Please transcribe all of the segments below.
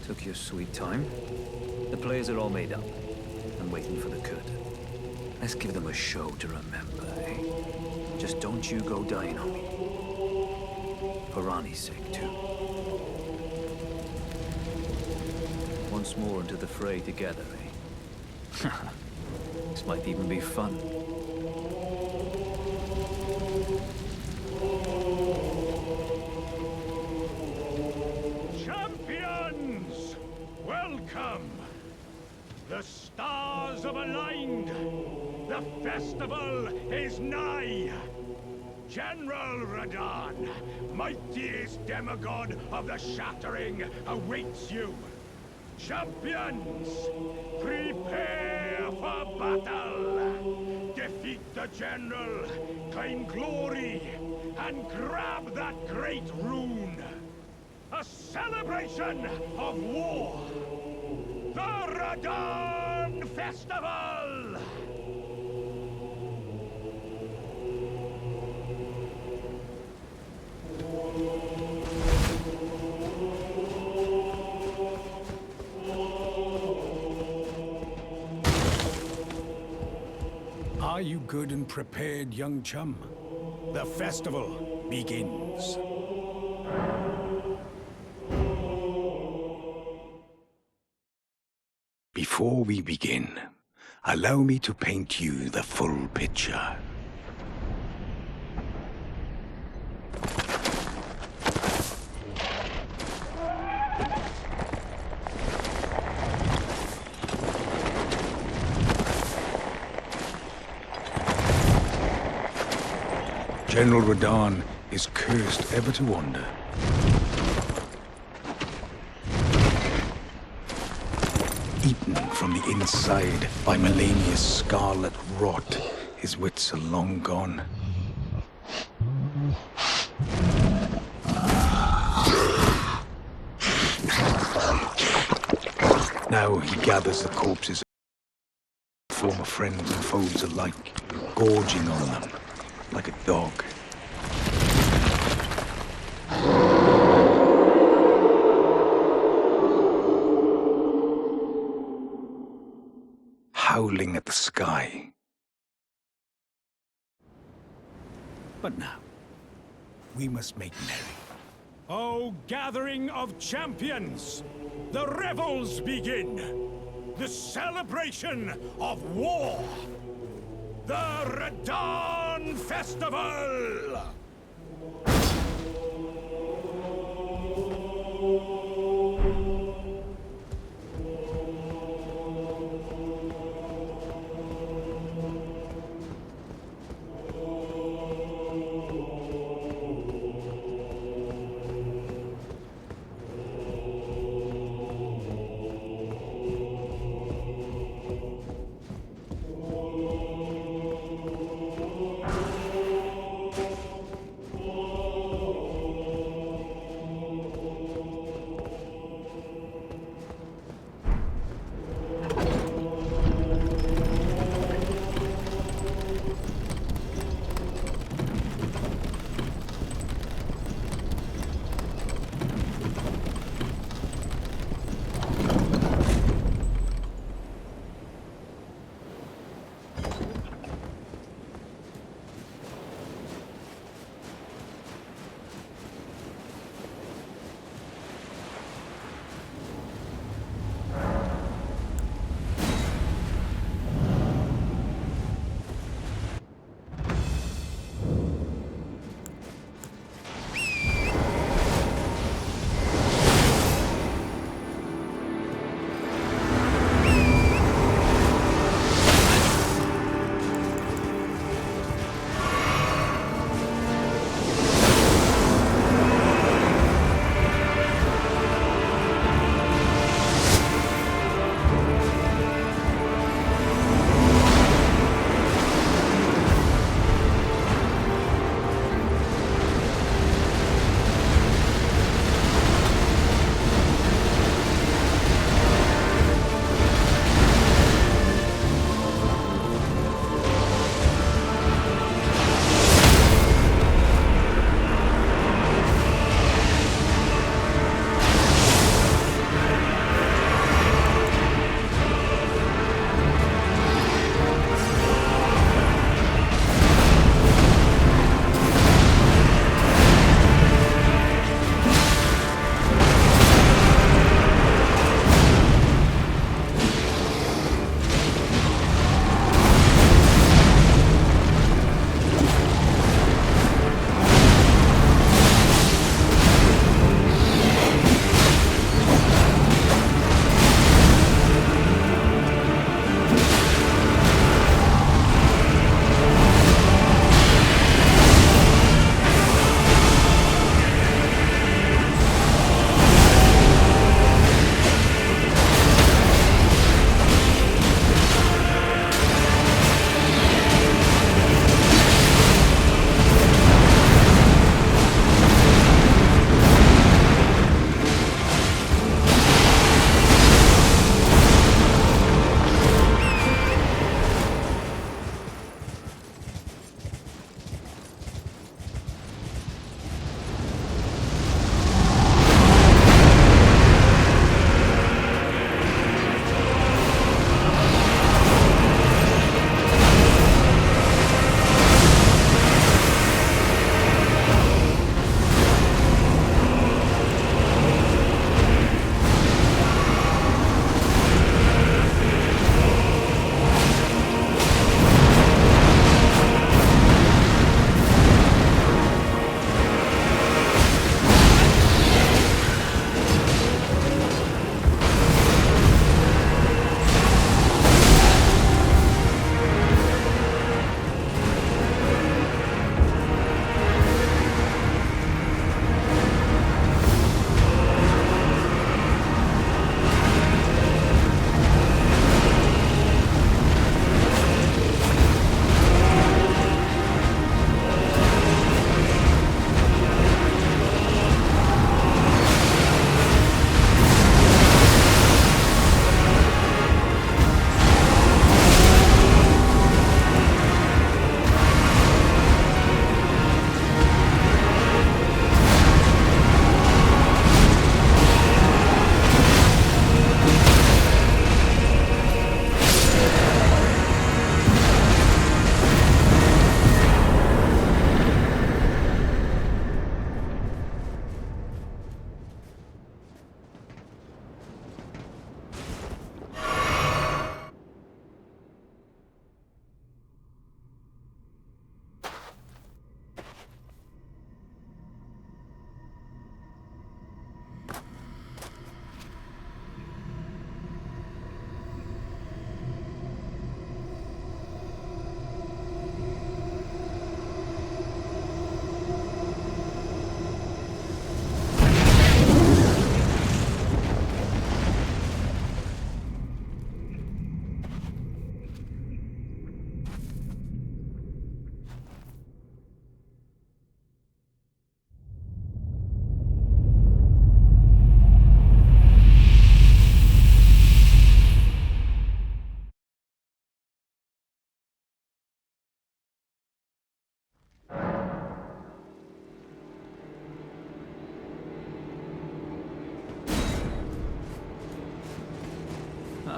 Took your sweet time. The players are all made up. I'm waiting for the curtain. Let's give them a show to remember, eh? Just don't you go dying on me. For Rani's sake, too. Once more into the fray together, eh? This might even be fun. Champions! Welcome! The stars have aligned. The festival is nigh. General Radahn, mightiest demigod of the Shattering, awaits you. Champions, prepare for battle! Defeat the General, claim glory, and grab that great rune! A celebration of war! The Radahn Festival! Are you good and prepared, young chum? The festival begins. Before we begin, allow me to paint you the full picture. General Radahn is cursed ever to wander. Eaten from the inside by Melania's scarlet rot, his wits are long gone. Now he gathers the corpses of former friends and foes alike, gorging on them like a dog. Howling at the sky. But now, we must make merry. O gathering of champions! The revels begin! The celebration of war! The Radahn Festival!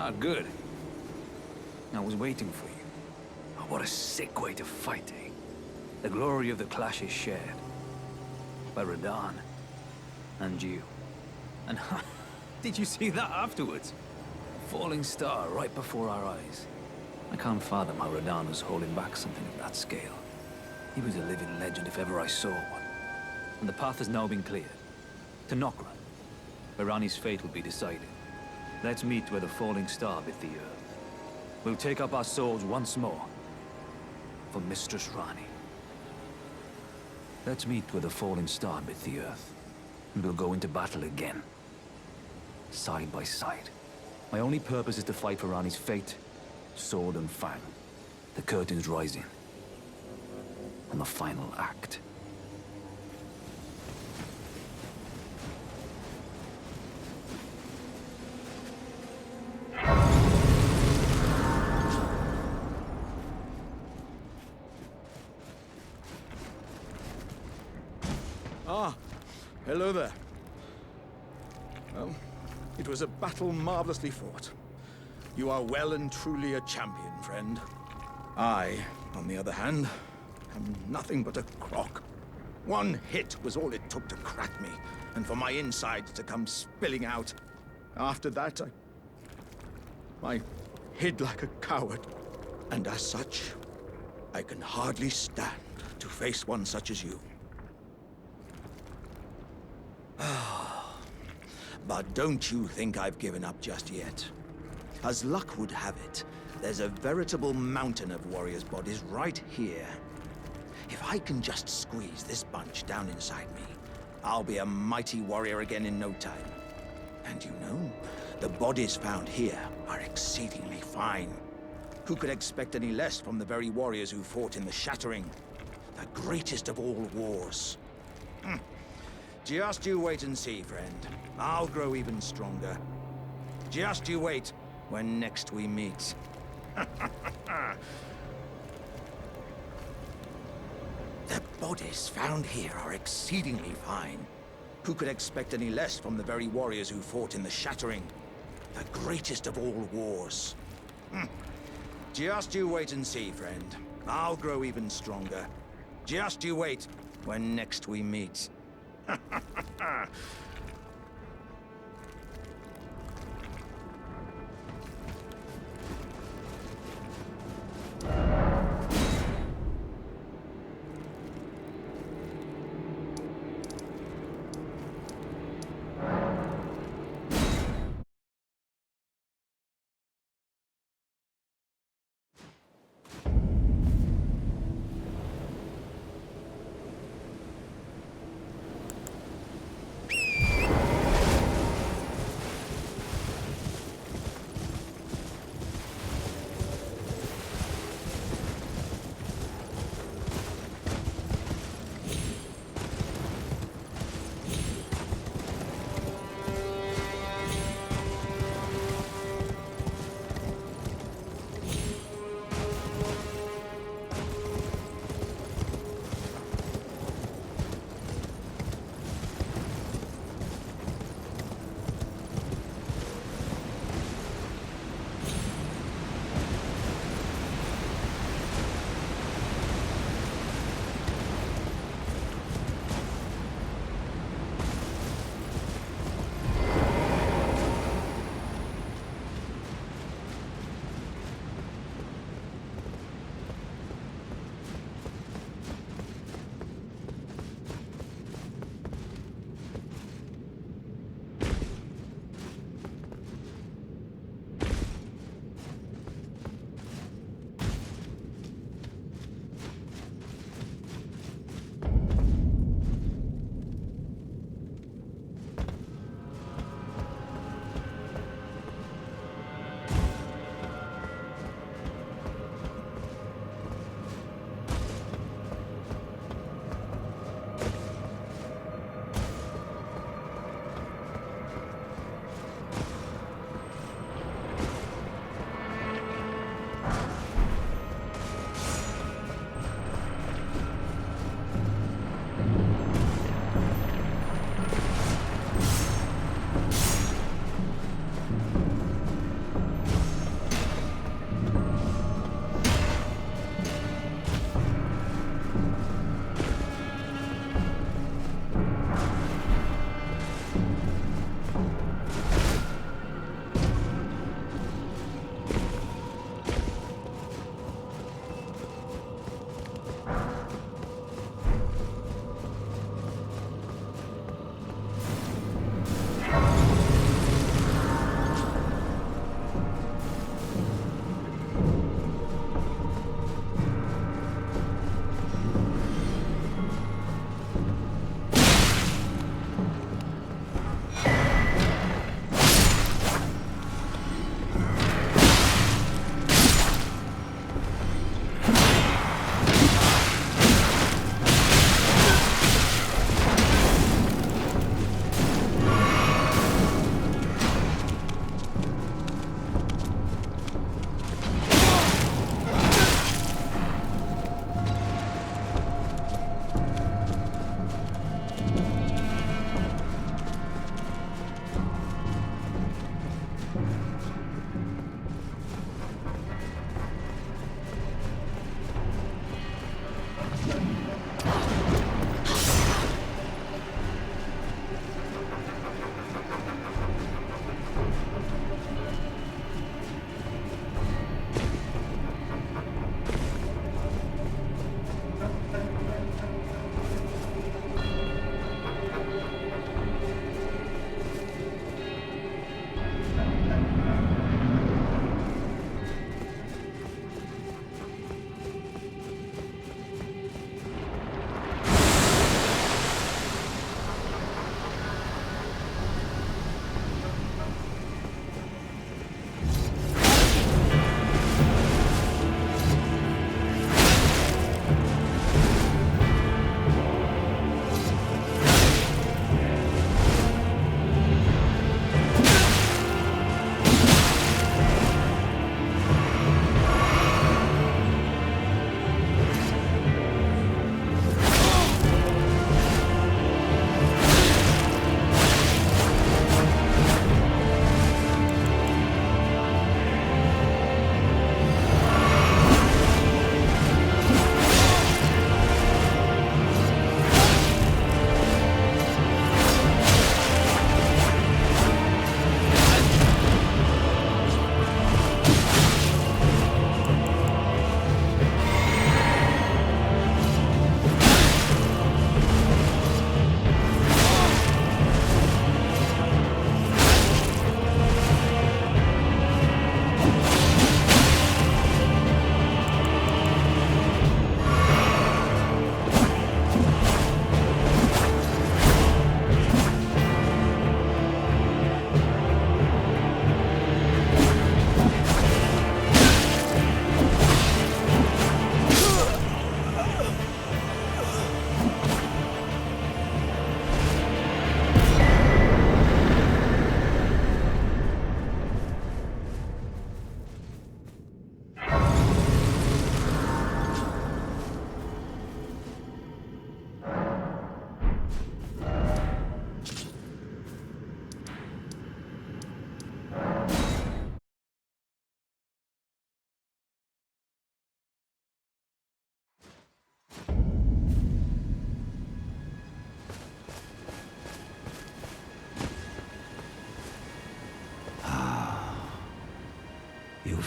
Ah, good. I was waiting for you. Oh, what a sick way to fight, eh? The glory of the clash is shared. By Radahn. And you. And did you see that afterwards? A falling star right before our eyes. I can't fathom how Radahn was holding back something of that scale. He was a living legend if ever I saw one. And the path has now been cleared. To Nokra, where Ranni's fate will be decided. Let's meet where the falling star bit the earth. We'll take up our swords once more. For Mistress Ranni. Let's meet where the falling star bit the earth. And we'll go into battle again. Side by side. My only purpose is to fight for Ranni's fate. Sword and fang. The curtain's rising. On the final act. Ah, hello there. Well, it was a battle marvelously fought. You are well and truly a champion, friend. I, on the other hand, am nothing but a crock. One hit was all it took to crack me, and for my insides to come spilling out. After that, I hid like a coward. And as such, I can hardly stand to face one such as you. But don't you think I've given up just yet. As luck would have it, there's a veritable mountain of warriors' bodies right here. If I can just squeeze this bunch down inside me, I'll be a mighty warrior again in no time. And you know, the bodies found here are exceedingly fine. Who could expect any less from the very warriors who fought in the Shattering? The greatest of all wars. Just you wait and see, friend. I'll grow even stronger. Just you wait when next we meet. The bodies found here are exceedingly fine. Who could expect any less from the very warriors who fought in the Shattering? The greatest of all wars. Just you wait and see, friend. I'll grow even stronger. Just you wait when next we meet.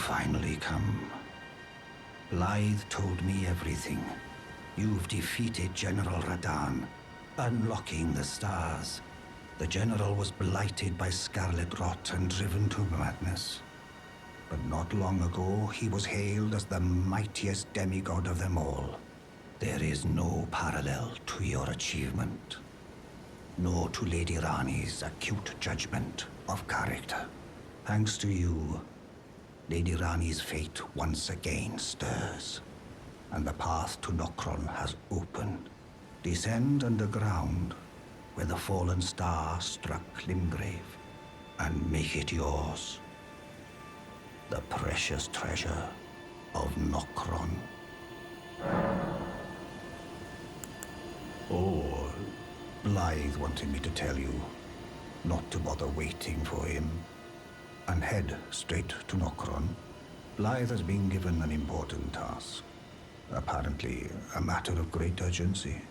finally come. Blythe told me everything. You've defeated General Radan, unlocking the stars. The General was blighted by scarlet rot and driven to madness. But not long ago, he was hailed as the mightiest demigod of them all. There is no parallel to your achievement. Nor to Lady Rani's acute judgment of character. Thanks to you, Lady Rani's fate once again stirs, and the path to Nokron has opened. Descend underground, where the fallen star struck Limgrave, and make it yours. The precious treasure of Nokron. Oh, Blythe wanted me to tell you not to bother waiting for him, and head straight to Nokron. Blythe has been given an important task. Apparently, a matter of great urgency.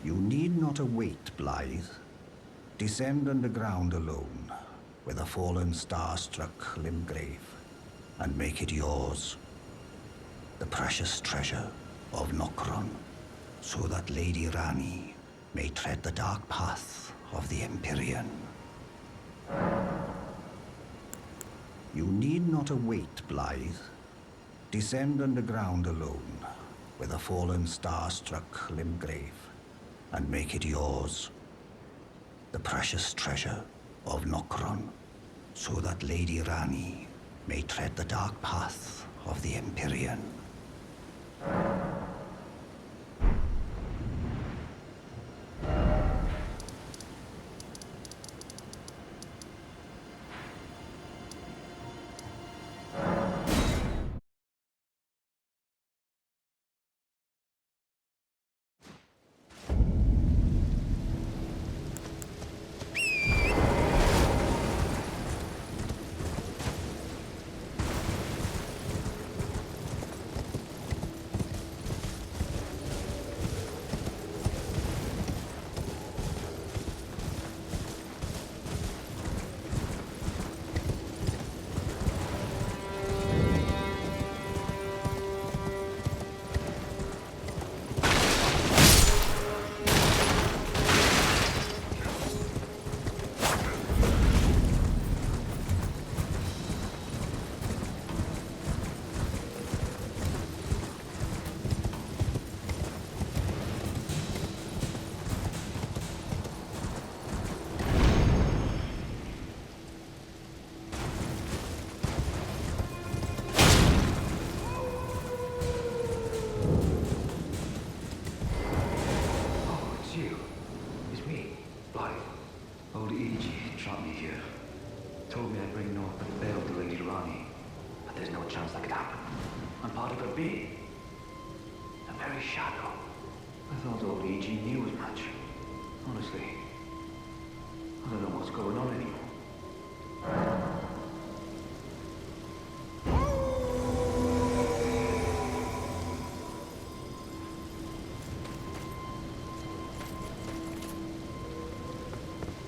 You need not await Blythe. Descend underground alone, where the fallen star struck Limgrave, and make it yours. The precious treasure of Nokron, so that Lady Rani may tread the dark path of the Empyrean. You need not await Blythe. Descend underground alone, where the fallen star struck Limgrave, and make it yours. The precious treasure of Nokron, so that Lady Rani may tread the dark path of the Empyrean.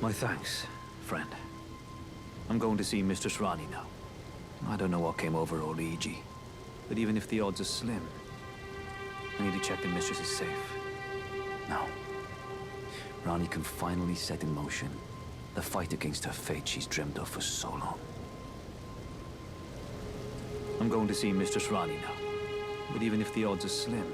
My thanks, friend. I'm going to see Mistress Rani now. I don't know what came over old E.G., but even if the odds are slim, I need to check the Mistress is safe. Now, Rani can finally set in motion the fight against her fate she's dreamed of for so long. I'm going to see Mistress Rani now, but even if the odds are slim,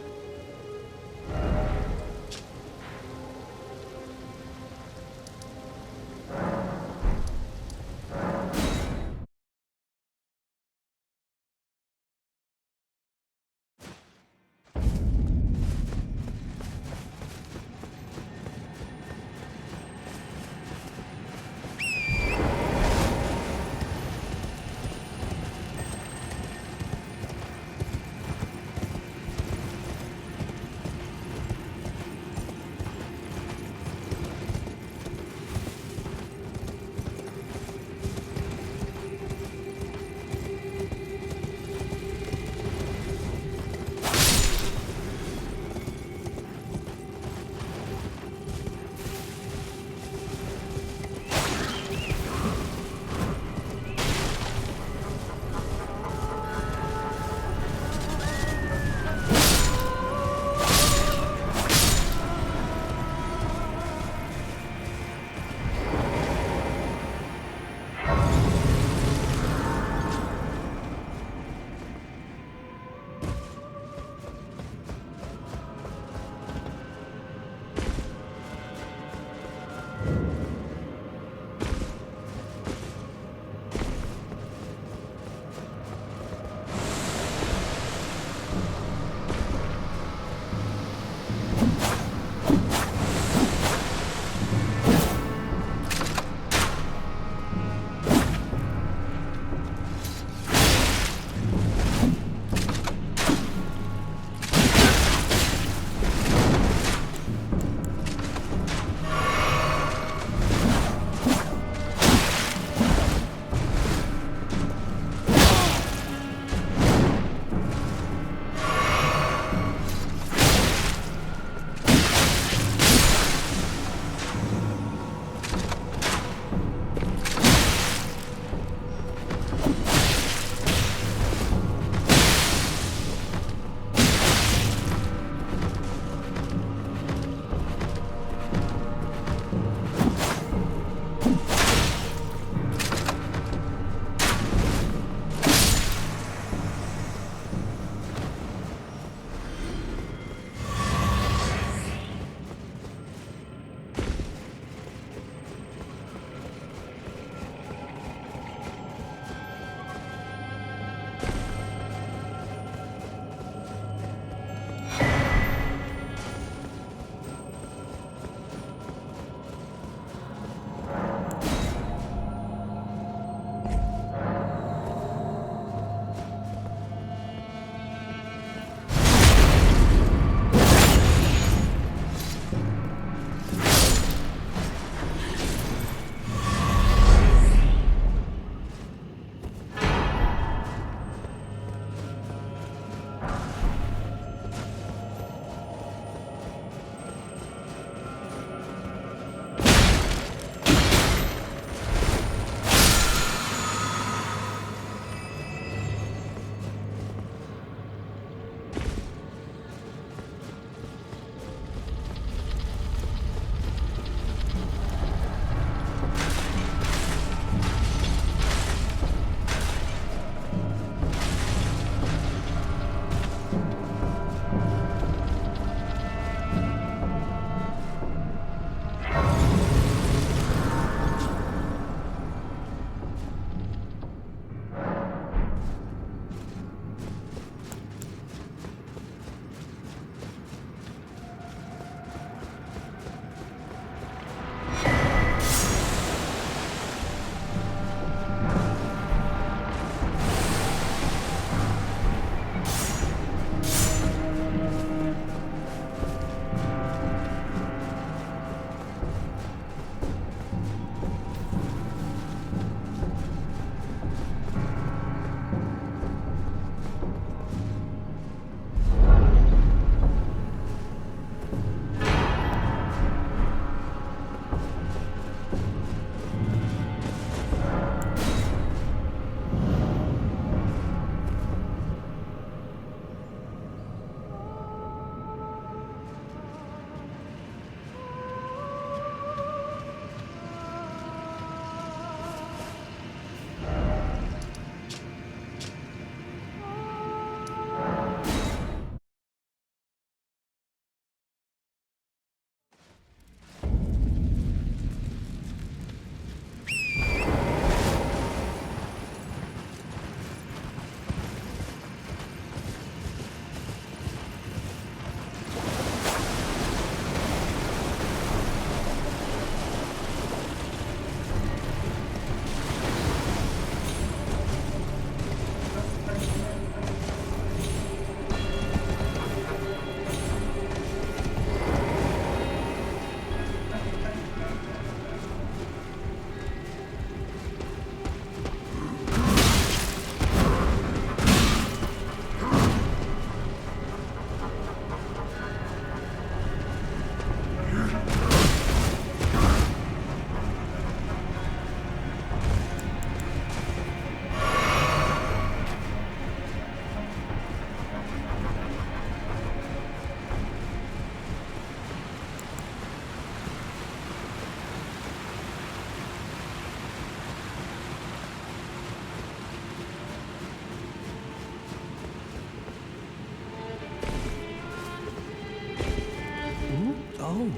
Oh,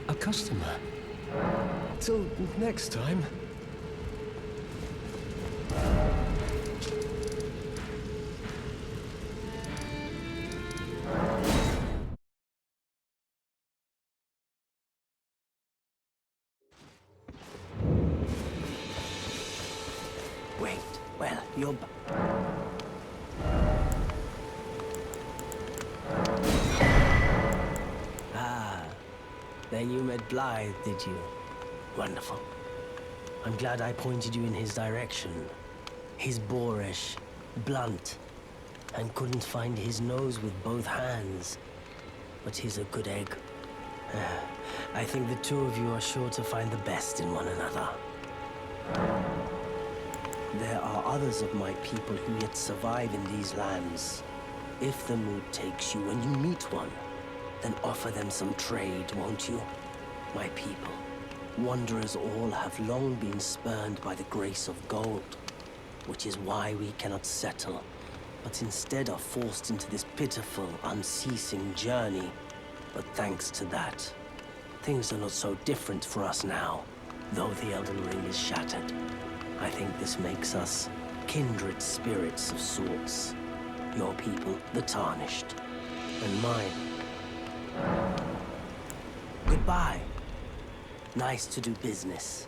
a customer. Till next time. Wait, well, you're... Ah, then you met Blythe, did you? Wonderful. I'm glad I pointed you in his direction. He's boorish, blunt, and couldn't find his nose with both hands. But he's a good egg. I think the two of you are sure to find the best in one another. There are others of my people who yet survive in these lands. If the mood takes you when you meet one, then offer them some trade, won't you? My people, wanderers all have long been spurned by the grace of gold, which is why we cannot settle, but instead are forced into this pitiful, unceasing journey. But thanks to that, things are not so different for us now, though the Elden Ring is shattered. I think this makes us kindred spirits of sorts. Your people, the Tarnished, and mine. Goodbye. Nice to do business.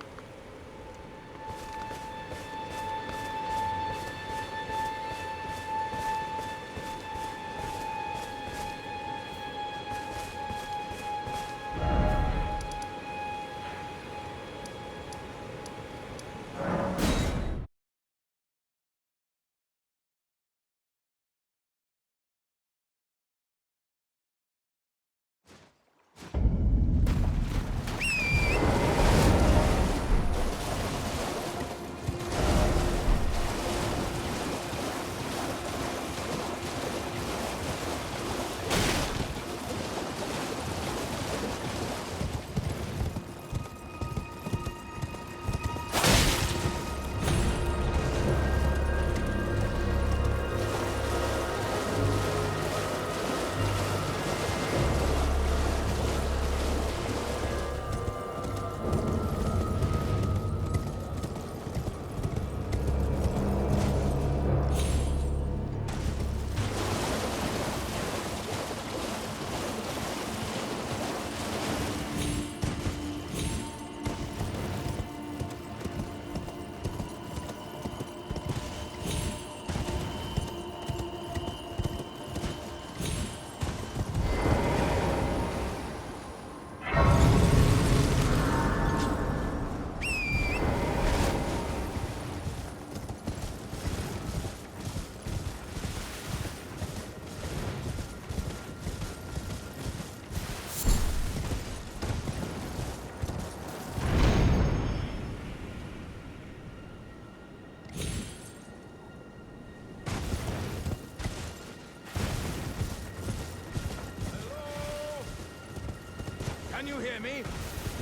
Can you hear me?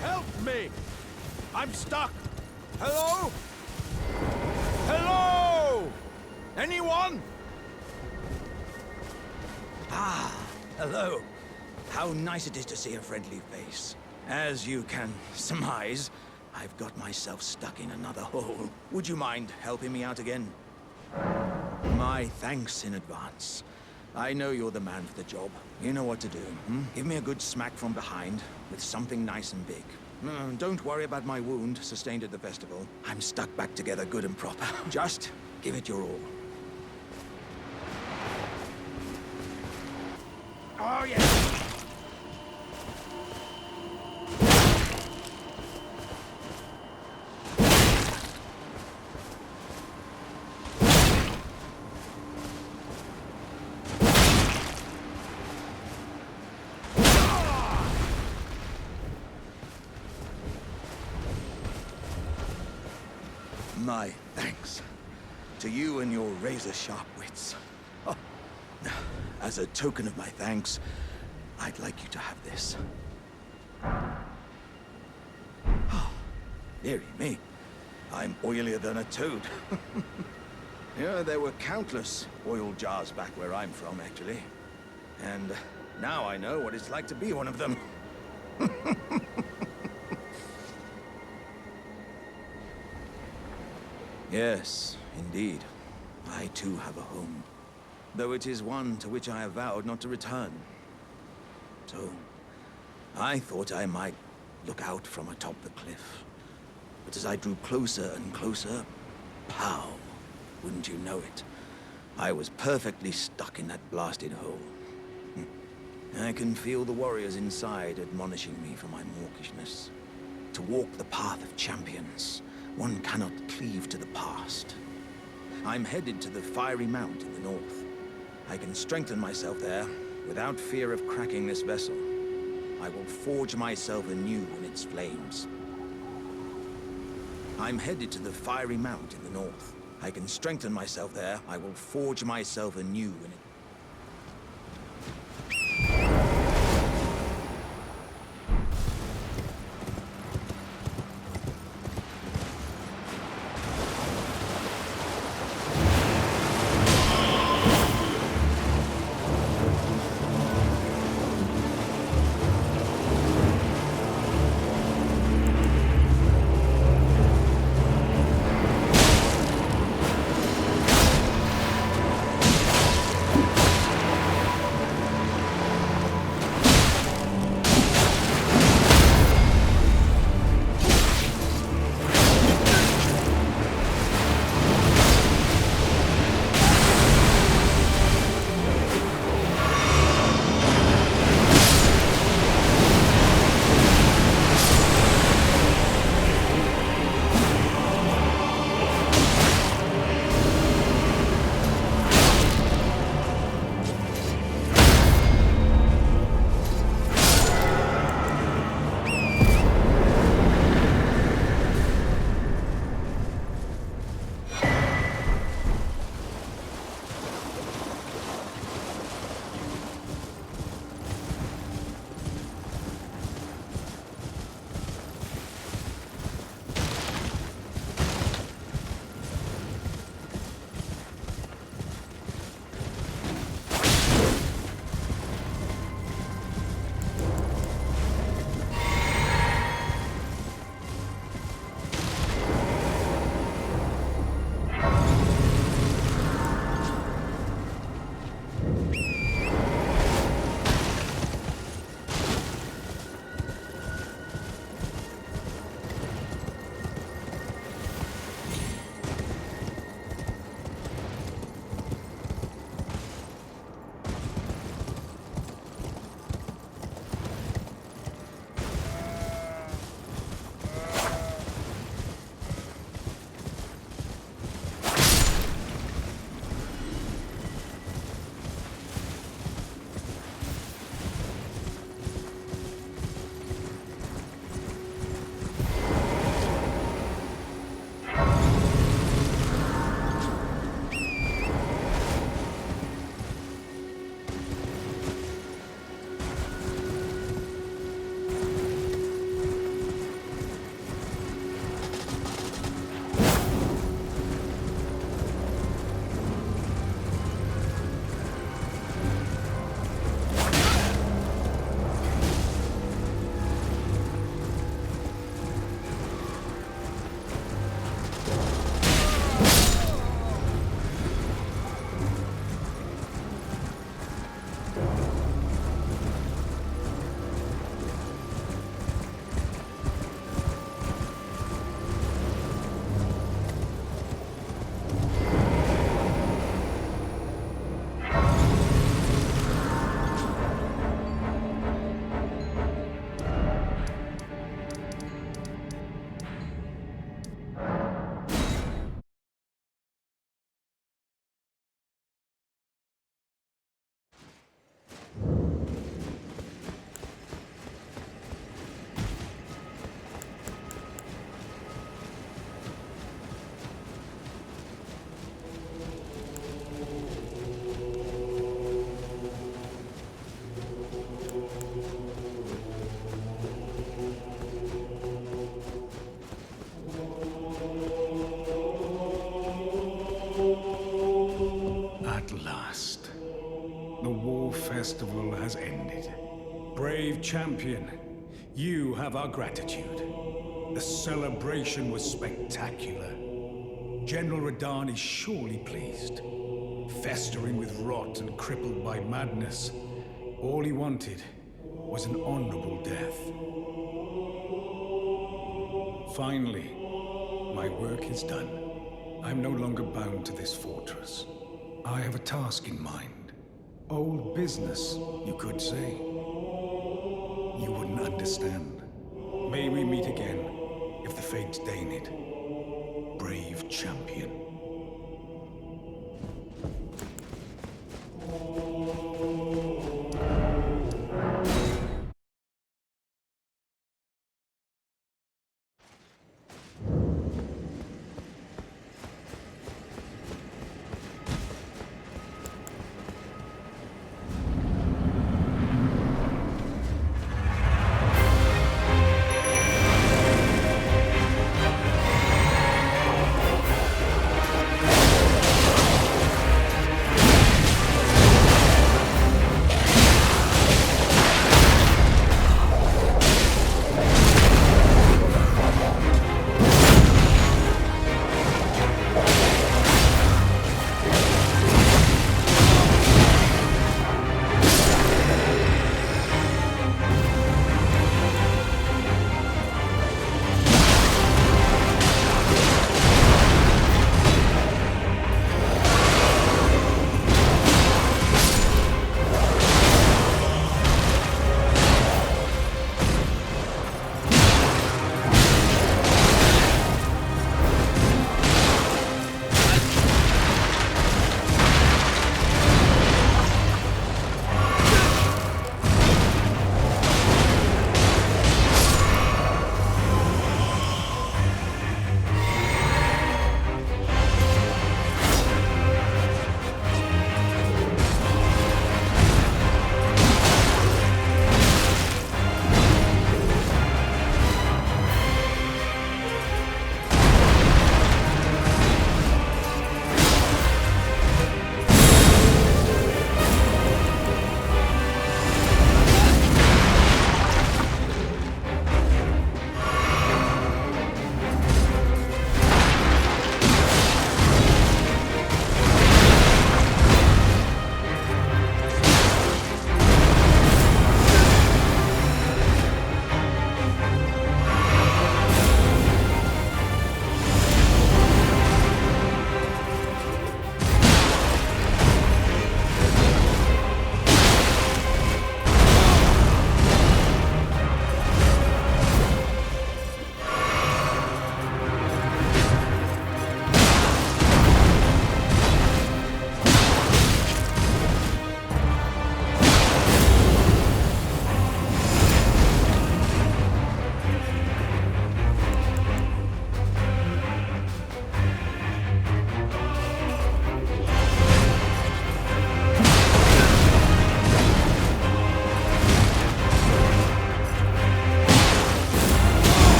Help me! I'm stuck! Hello? Hello? Anyone? Ah, hello. How nice it is to see a friendly face. As you can surmise, I've got myself stuck in another hole. Would you mind helping me out again? My thanks in advance. I know you're the man for the job. You know what to do. Give me a good smack from behind with something nice and big. Don't worry about my wound sustained at the festival. I'm stuck back together good and proper. Just give it your all. Oh, yes! My thanks to you and your razor-sharp wits. Oh, as a token of my thanks, I'd like you to have this. Oh, dearie me, I'm oilier than a toad. Yeah, there were countless oil jars back where I'm from, actually. And now I know what it's like to be one of them. Yes, indeed. I too have a home, though it is one to which I have vowed not to return. So, I thought I might look out from atop the cliff. But as I drew closer and closer, pow, wouldn't you know it, I was perfectly stuck in that blasted hole. I can feel the warriors inside admonishing me for my mawkishness. To walk the path of champions, one cannot cleave to the past. I'm headed to the fiery mount in the north. I can strengthen myself there without fear of cracking this vessel. I will forge myself anew in its flames. I'm headed to the fiery mount in the north. I can strengthen myself there. I will forge myself anew in it. Festival has ended. Brave champion, You have our gratitude. The celebration was spectacular. General Radahn is surely pleased. Festering with rot and crippled by madness, all he wanted was an honorable death. Finally, my work is done. I'm no longer bound to this fortress. I have a task in mind. Old business, you could say. You wouldn't understand. May we meet again, if the fates deign it. Brave champion.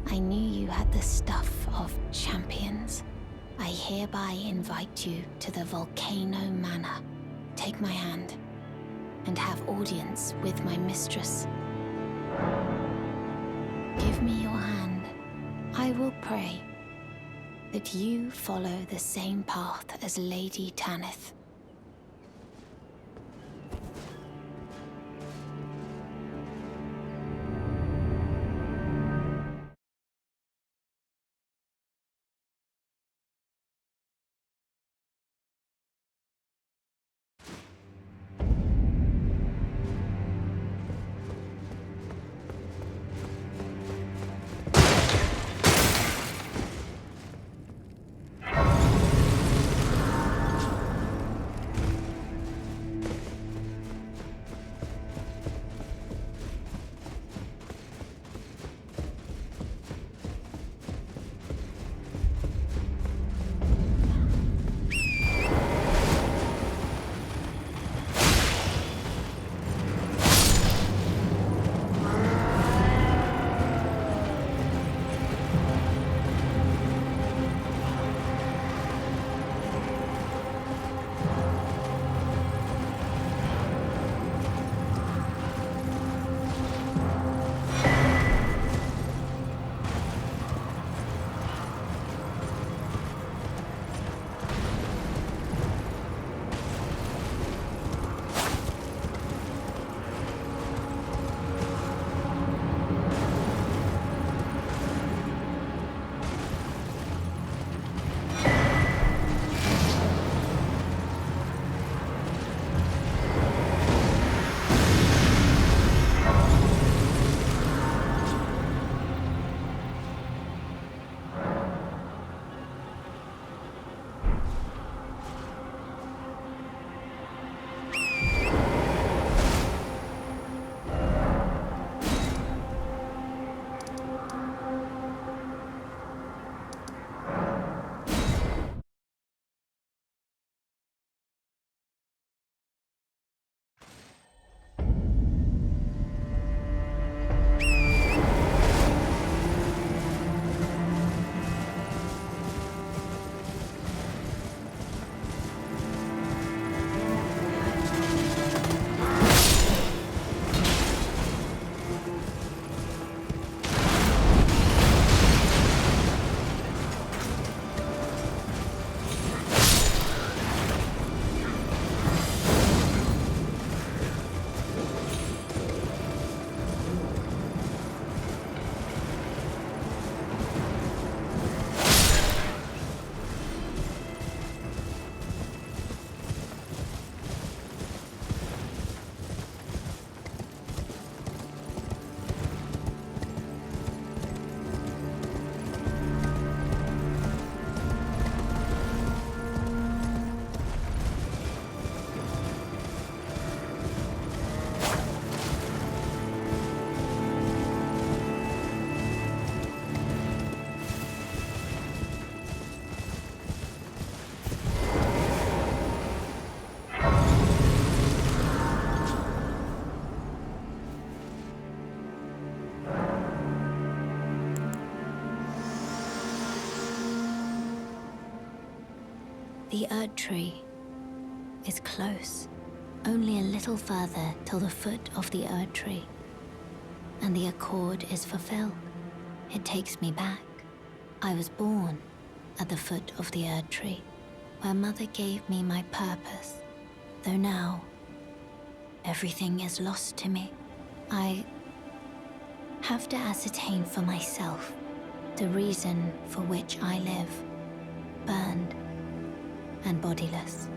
I knew you had the stuff of champions. I hereby invite you to the Volcano Manor. Take my hand and have audience with my mistress. Give me your hand. I will pray that you follow the same path as Lady Tanith. The Erd Tree is close, only a little further till the foot of the Erd Tree, and the accord is fulfilled. It takes me back. I was born at the foot of the Erd Tree, where Mother gave me my purpose, though now everything is lost to me. I have to ascertain for myself the reason for which I live, burned and bodiless.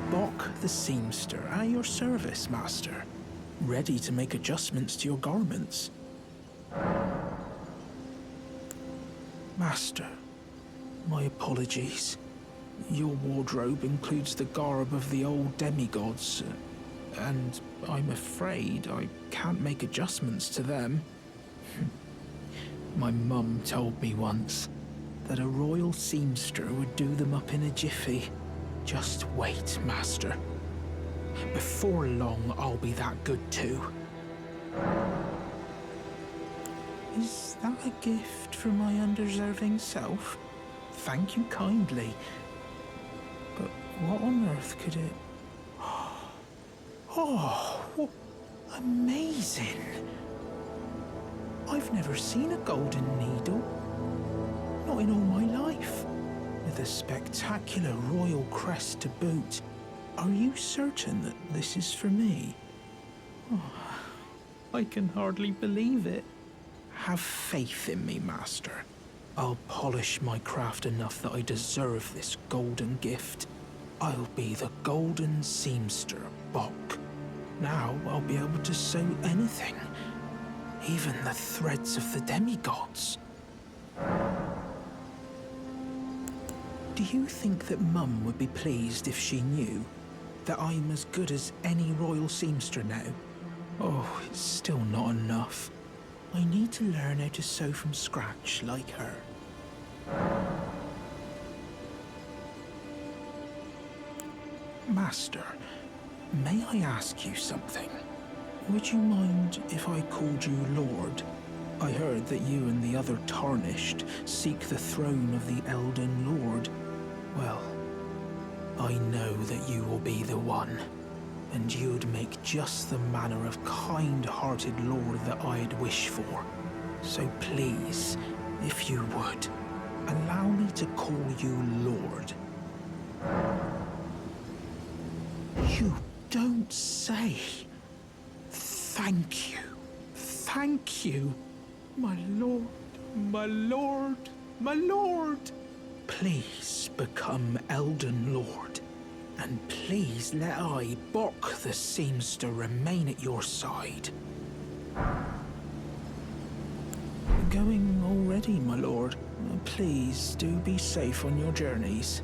Bok the seamster at your service, master. Ready to make adjustments to your garments. Master, my apologies. Your wardrobe includes the garb of the old demigods, and I'm afraid I can't make adjustments to them. My mum told me once that a royal seamster would do them up in a jiffy. Just wait, Master. Before long, I'll be that good too. Is that a gift for my undeserving self? Thank you kindly. But what on earth could it... Oh, amazing. I've never seen a golden needle. Not in all my life. With a spectacular royal crest to boot. Are you certain that this is for me? Oh, I can hardly believe it. Have faith in me, Master. I'll polish my craft enough that I deserve this golden gift. I'll be the golden seamster, Bok. Now I'll be able to sew anything. Even the threads of the demigods. Do you think that Mum would be pleased if she knew that I'm as good as any royal seamster now? Oh, it's still not enough. I need to learn how to sew from scratch like her. Master, may I ask you something? Would you mind if I called you Lord? I heard that you and the other Tarnished seek the throne of the Elden Lord. Well, I know that you will be the one, and you'd make just the manner of kind-hearted lord that I'd wish for. So please, if you would, allow me to call you Lord. You don't say. Thank you. Thank you. My lord, my lord, my lord. Please become Elden Lord. And please let I, Bok the Seamster, remain at your side. Going already, my lord. Please do be safe on your journeys.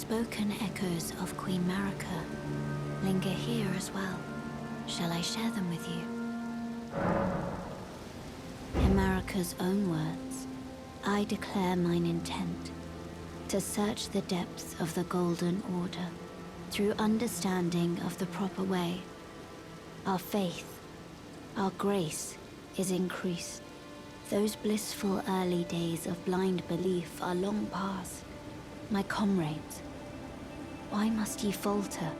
Spoken echoes of Queen Marika linger here as well. Shall I share them with you? In Marika's own words, I declare mine intent to search the depths of the Golden Order through understanding of the proper way. Our faith, our grace is increased. Those blissful early days of blind belief are long past. My comrades, why must ye falter?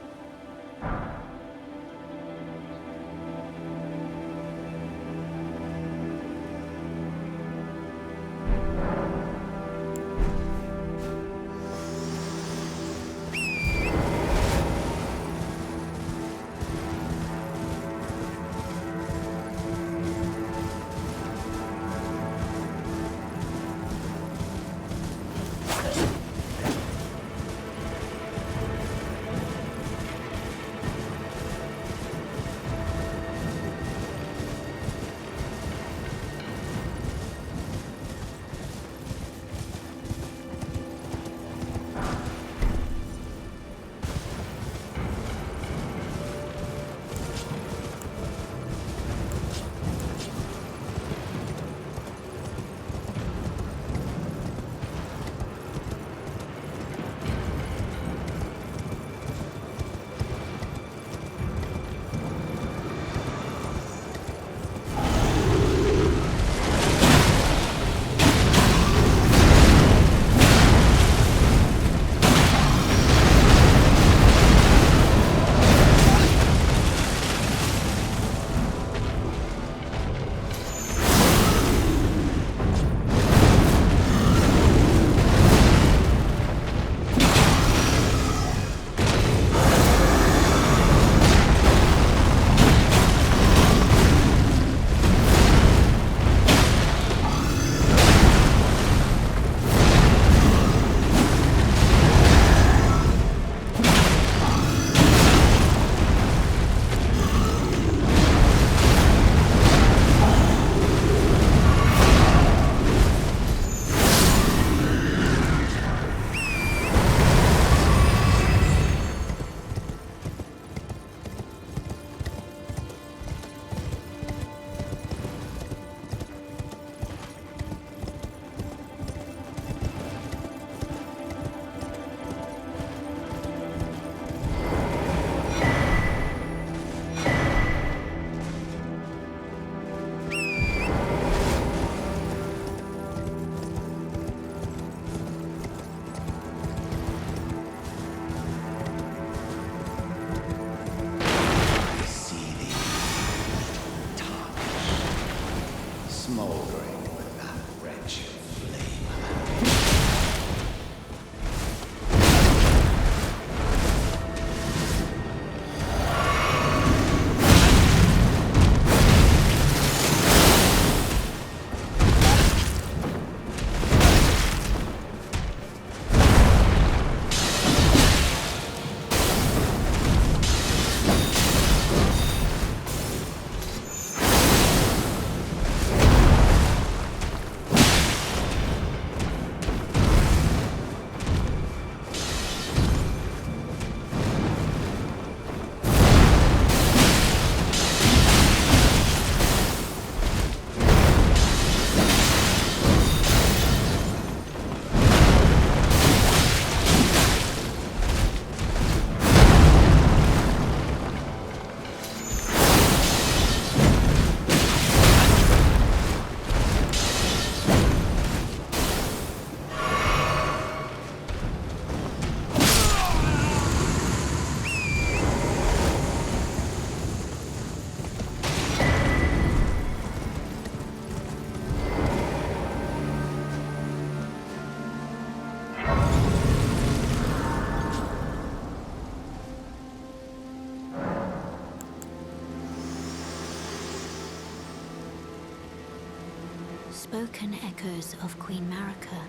Spoken echoes of Queen Marika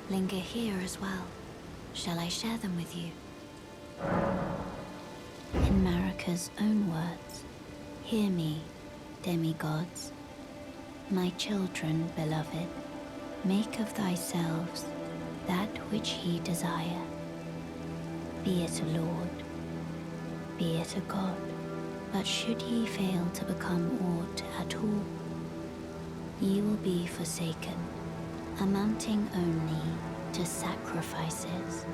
linger here as well. Shall I share them with you? In Marika's own words, hear me, demigods. My children, beloved, make of thyselves that which ye desire. Be it a lord, be it a god, but should ye fail to become aught at all, ye will be forsaken, amounting only to sacrifices.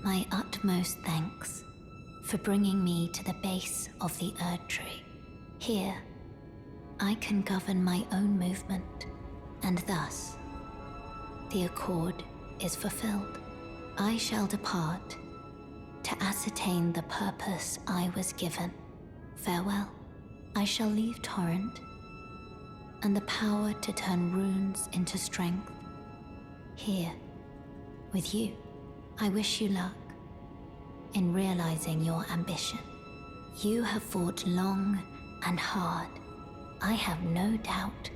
My utmost thanks for bringing me to the base of the Erd Tree. Here, I can govern my own movement, and thus, the accord is fulfilled. I shall depart to ascertain the purpose I was given. Farewell. I shall leave Torrent and the power to turn runes into strength. Here, with you, I wish you luck in realizing your ambition. You have fought long and hard. I have no doubt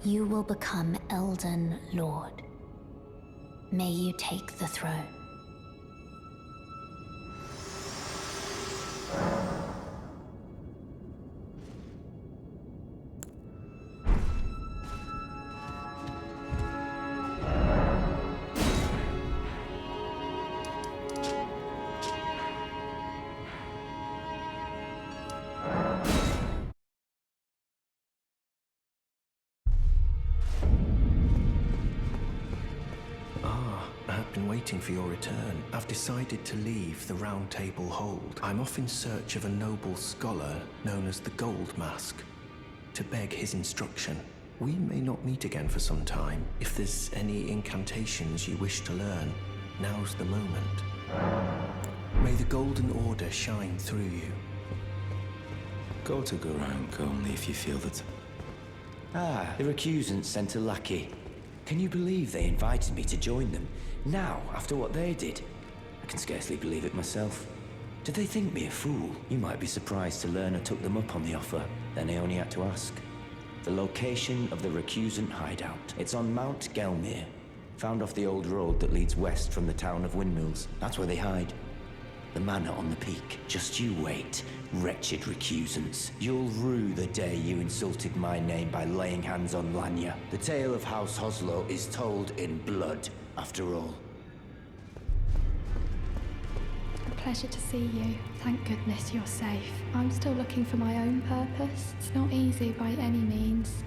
you will become Elden Lord. May you take the throne. Waiting for your return. I've decided to leave the Round Table Hold. I'm off in search of a noble scholar known as the Gold Mask, to beg his instruction. We may not meet again for some time. If there's any incantations you wish to learn, now's the moment. May the Golden Order shine through you. Go to Gurrank only if you feel that... Ah, the recusants sent a lackey. Can you believe they invited me to join them? Now, after what they did? I can scarcely believe it myself. Did they think me a fool? You might be surprised to learn I took them up on the offer. Then I only had to ask. The location of the recusant hideout. It's on Mount Gelmir, found off the old road that leads west from the town of Windmills. That's where they hide. The manor on the peak. Just you wait, wretched recusants. You'll rue the day you insulted my name by laying hands on Lanya. The tale of House Hoslow is told in blood, after all. A pleasure to see you. Thank goodness you're safe. I'm still looking for my own purpose. It's not easy by any means,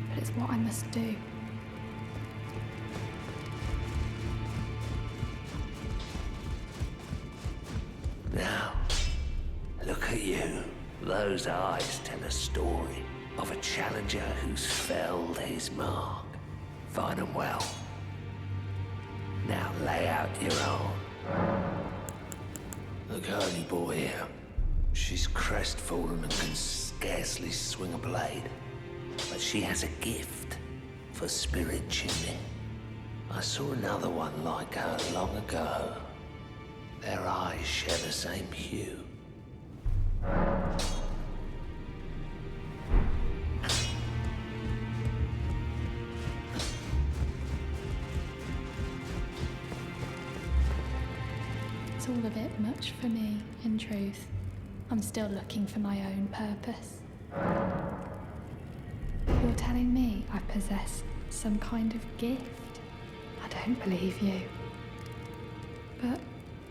but it's what I must do. Now, look at you. Those eyes tell a story of a challenger who's felled his mark. Find 'em well. Now lay out your own. The girly boy here. She's crestfallen and can scarcely swing a blade. But she has a gift for spirit tuning. I saw another one like her long ago. Their eyes share the same hue. It's all a bit much for me, in truth. I'm still looking for my own purpose. You're telling me I possess some kind of gift? I don't believe you. But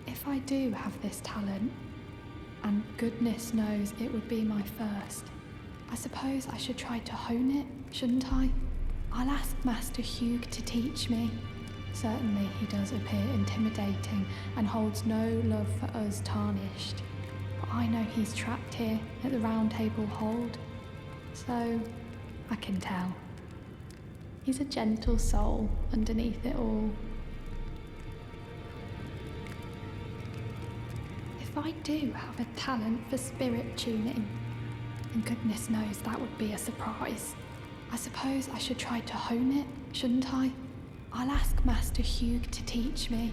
if I do have this talent, and goodness knows it would be my first, I suppose I should try to hone it, shouldn't I? I'll ask Master Hugh to teach me. Certainly he does appear intimidating and holds no love for us tarnished. But I know he's trapped here at the Round Table Hold, so I can tell. He's a gentle soul underneath it all. If I do have a talent for spirit tuning, and goodness knows that would be a surprise, I suppose I should try to hone it, shouldn't I? I'll ask Master Hugh to teach me.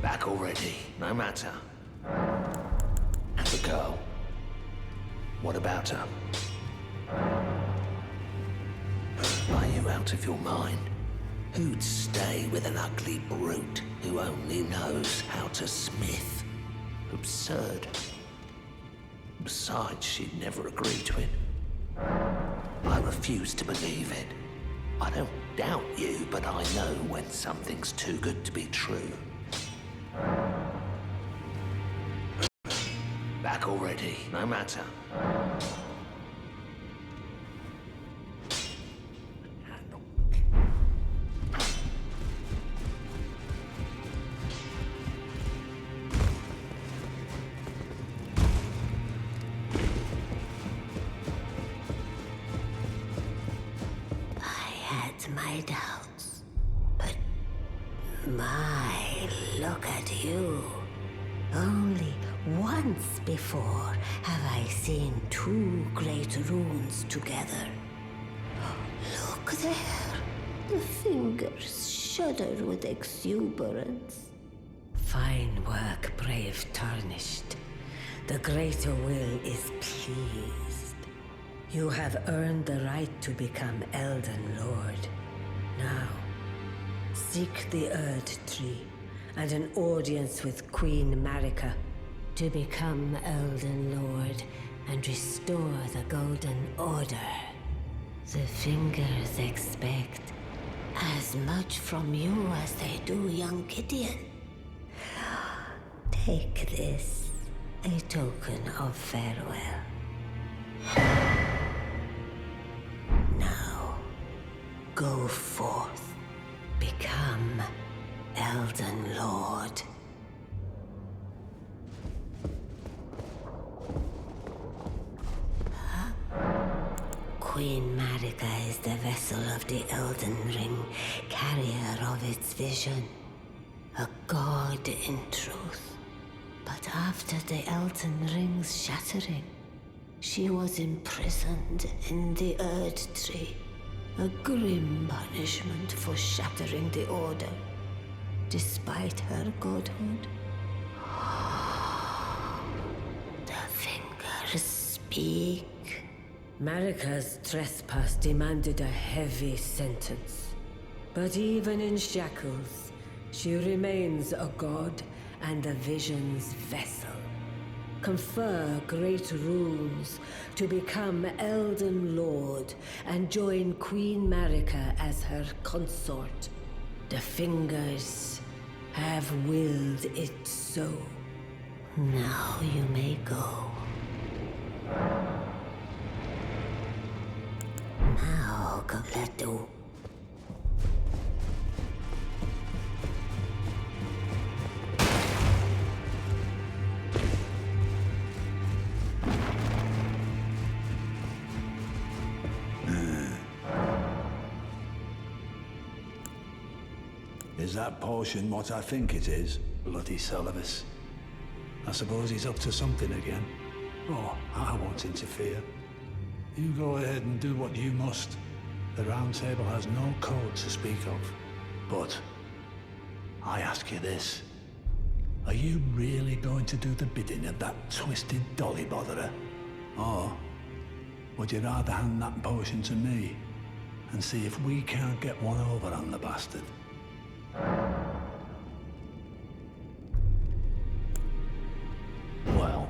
Back already, no matter. And the girl. What about her? Are you out of your mind? Who'd stay with an ugly brute who only knows how to smith? Absurd. Besides, she'd never agree to it. I refuse to believe it. I don't doubt you, but I know when something's too good to be true. back already, no matter. My doubts, but look at you. Only once before have I seen two great runes together. Look there. The fingers shudder with exuberance. Fine work, brave Tarnished. The greater will is pleased. You have earned the right to become Elden Lord. Now, seek the Erd Tree and an audience with Queen Marika to become Elden Lord and restore the Golden Order. The fingers expect as much from you as they do young Gideon. Take this, a token of farewell. Now, go forth, become Elden Lord. Queen Marika is the vessel of the Elden Ring, carrier of its vision. A god in truth. But after the Elden Ring's shattering, she was imprisoned in the Erd Tree. A grim punishment for shattering the Order, despite her godhood. The fingers speak. Marika's trespass demanded a heavy sentence. But even in shackles, she remains a god and the vision's vessel. Confer great runes to become Elden Lord and join Queen Marika as her consort. The fingers have willed it so. Now you may go. Now, Callisto. Is that potion what I think it is? Bloody Celavus. I suppose he's up to something again. Oh, I won't interfere. You go ahead and do what you must. The Round Table has no code to speak of. But I ask you this. Are you really going to do the bidding of that twisted dolly botherer? Or would you rather hand that potion to me and see if we can't get one over on the bastard? Well,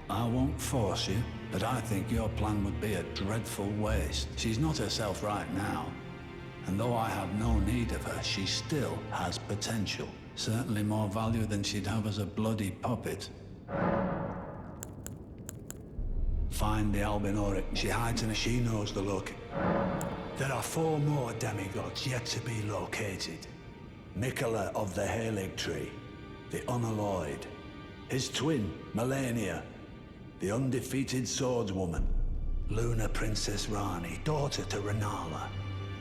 I won't force you, but I think your plan would be a dreadful waste. She's not herself right now, and though I have no need of her, she still has potential. Certainly more value than she'd have as a bloody puppet. Find the Albinoric. She hides in a she knows the look. There are 4 more demigods yet to be located. Mikola of the Halig Tree, the Unalloyed. His twin, Melania, the undefeated swordswoman. Luna Princess Rani, daughter to Renala.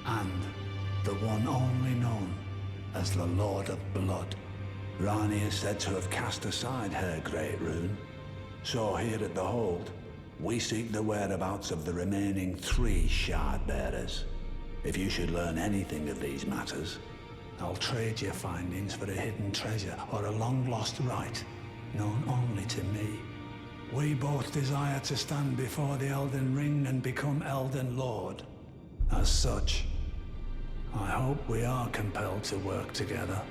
And the one only known as the Lord of Blood. Rani is said to have cast aside her great rune. So here at the Hold, we seek the whereabouts of the remaining 3 shard bearers. If you should learn anything of these matters, I'll trade your findings for a hidden treasure or a long-lost right, known only to me. We both desire to stand before the Elden Ring and become Elden Lord. As such, I hope we are compelled to work together.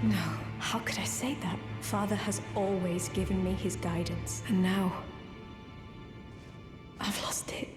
No, how could I say that? Father has always given me his guidance, and now I've lost it.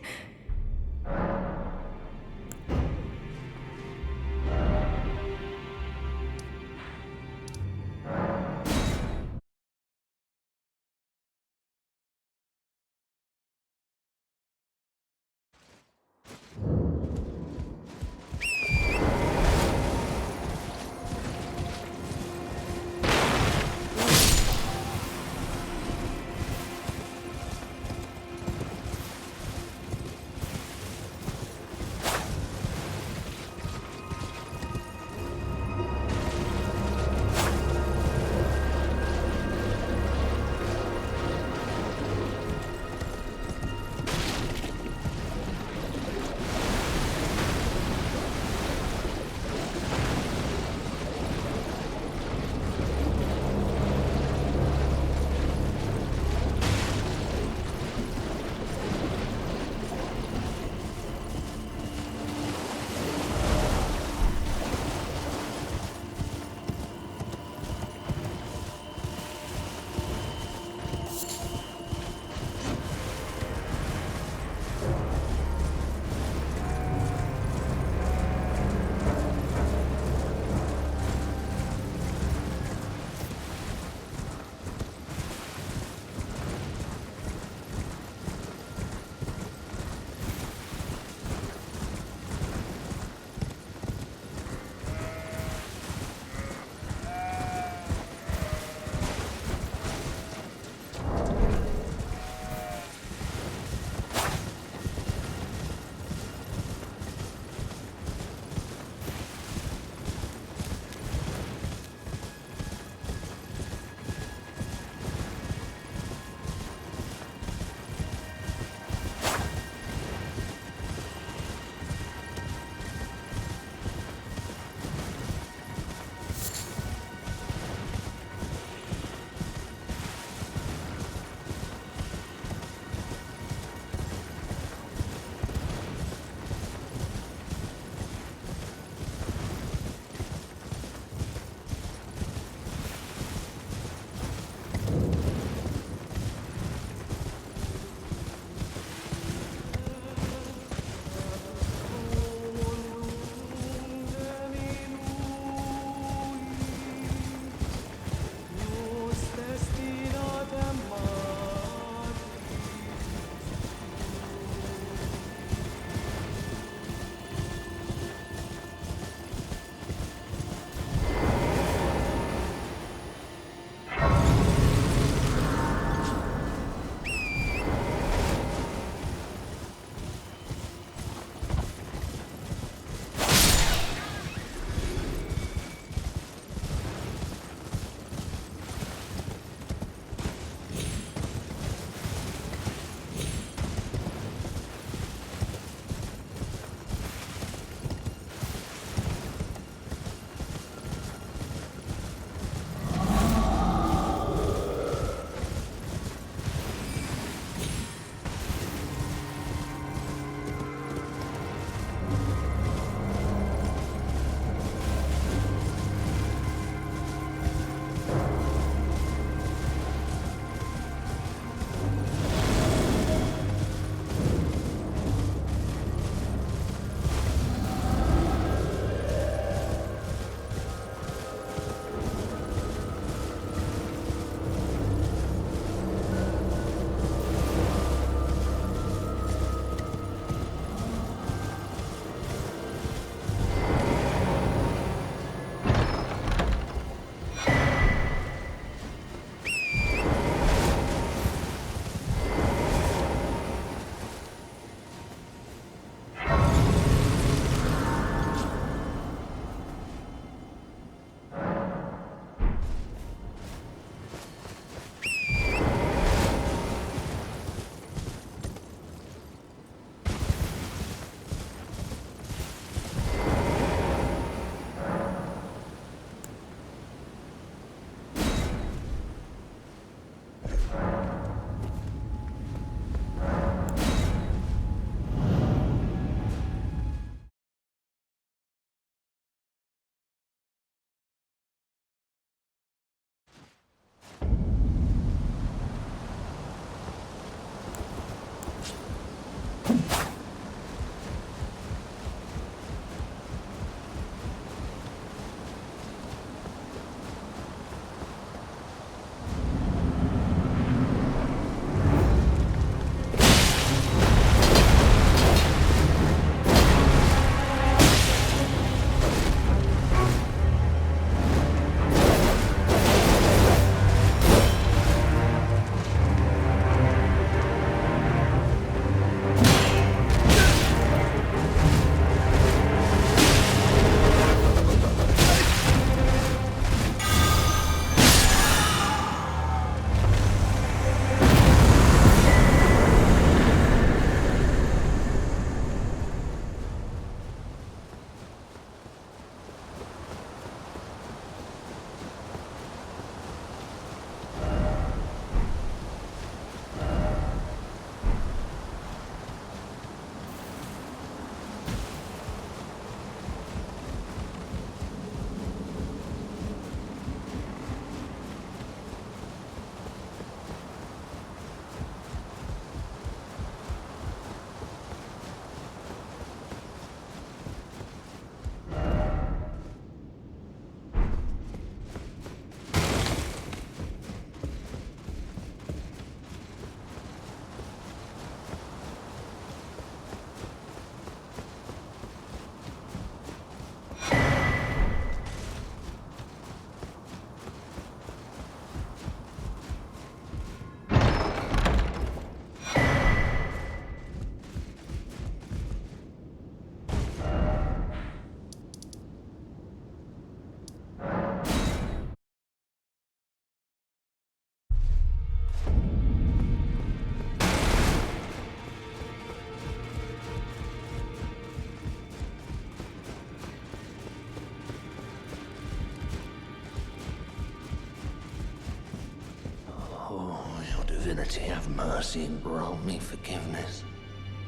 Trinity have mercy and grant me forgiveness.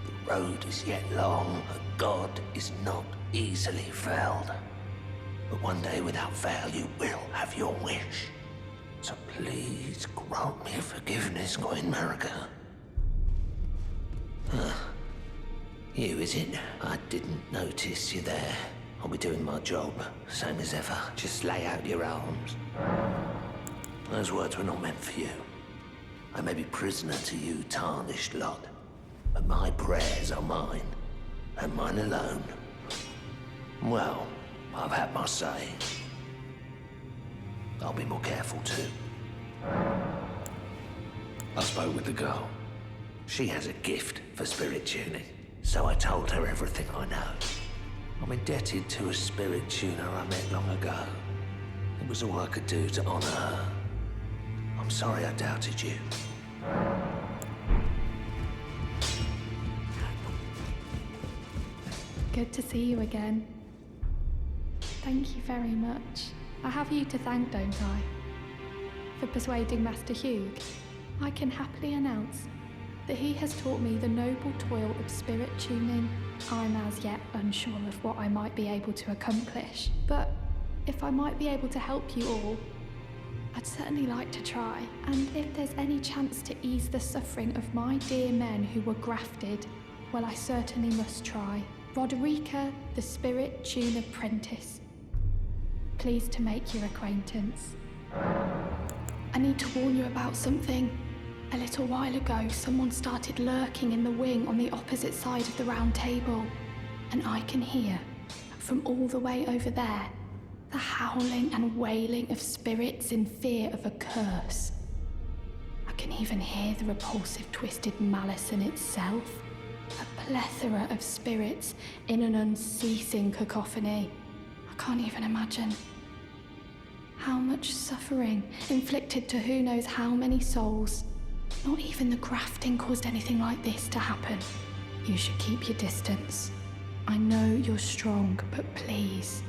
The road is yet long, but God is not easily felled. But one day without fail you will have your wish. So please grant me forgiveness, Queen Marika. You, is it? I didn't notice you there. I'll be doing my job, same as ever. Just lay out your arms. Those words were not meant for you. I may be prisoner to you, tarnished lot, but my prayers are mine, and mine alone. Well, I've had my say. I'll be more careful too. I spoke with the girl. She has a gift for spirit tuning, so I told her everything I know. I'm indebted to a spirit tuner I met long ago. It was all I could do to honor her. I'm sorry I doubted you. Good to see you again. Thank you very much. I have you to thank, don't I? For persuading Master Hugh. I can happily announce that he has taught me the noble toil of spirit tuning. I'm as yet unsure of what I might be able to accomplish, but if I might be able to help you all, I'd certainly like to try. And if there's any chance to ease the suffering of my dear men who were grafted, well, I certainly must try. Roderica, the Spirit Tune Apprentice. Pleased to make your acquaintance. I need to warn you about something. A little while ago, someone started lurking in the wing on the opposite side of the round table, and I can hear, from all the way over there, the howling and wailing of spirits in fear of a curse. I can even hear the repulsive twisted malice in itself, a plethora of spirits in an unceasing cacophony. I can't even imagine. How much suffering inflicted to who knows how many souls. Not even the grafting caused anything like this to happen. You should keep your distance. I know you're strong, but please.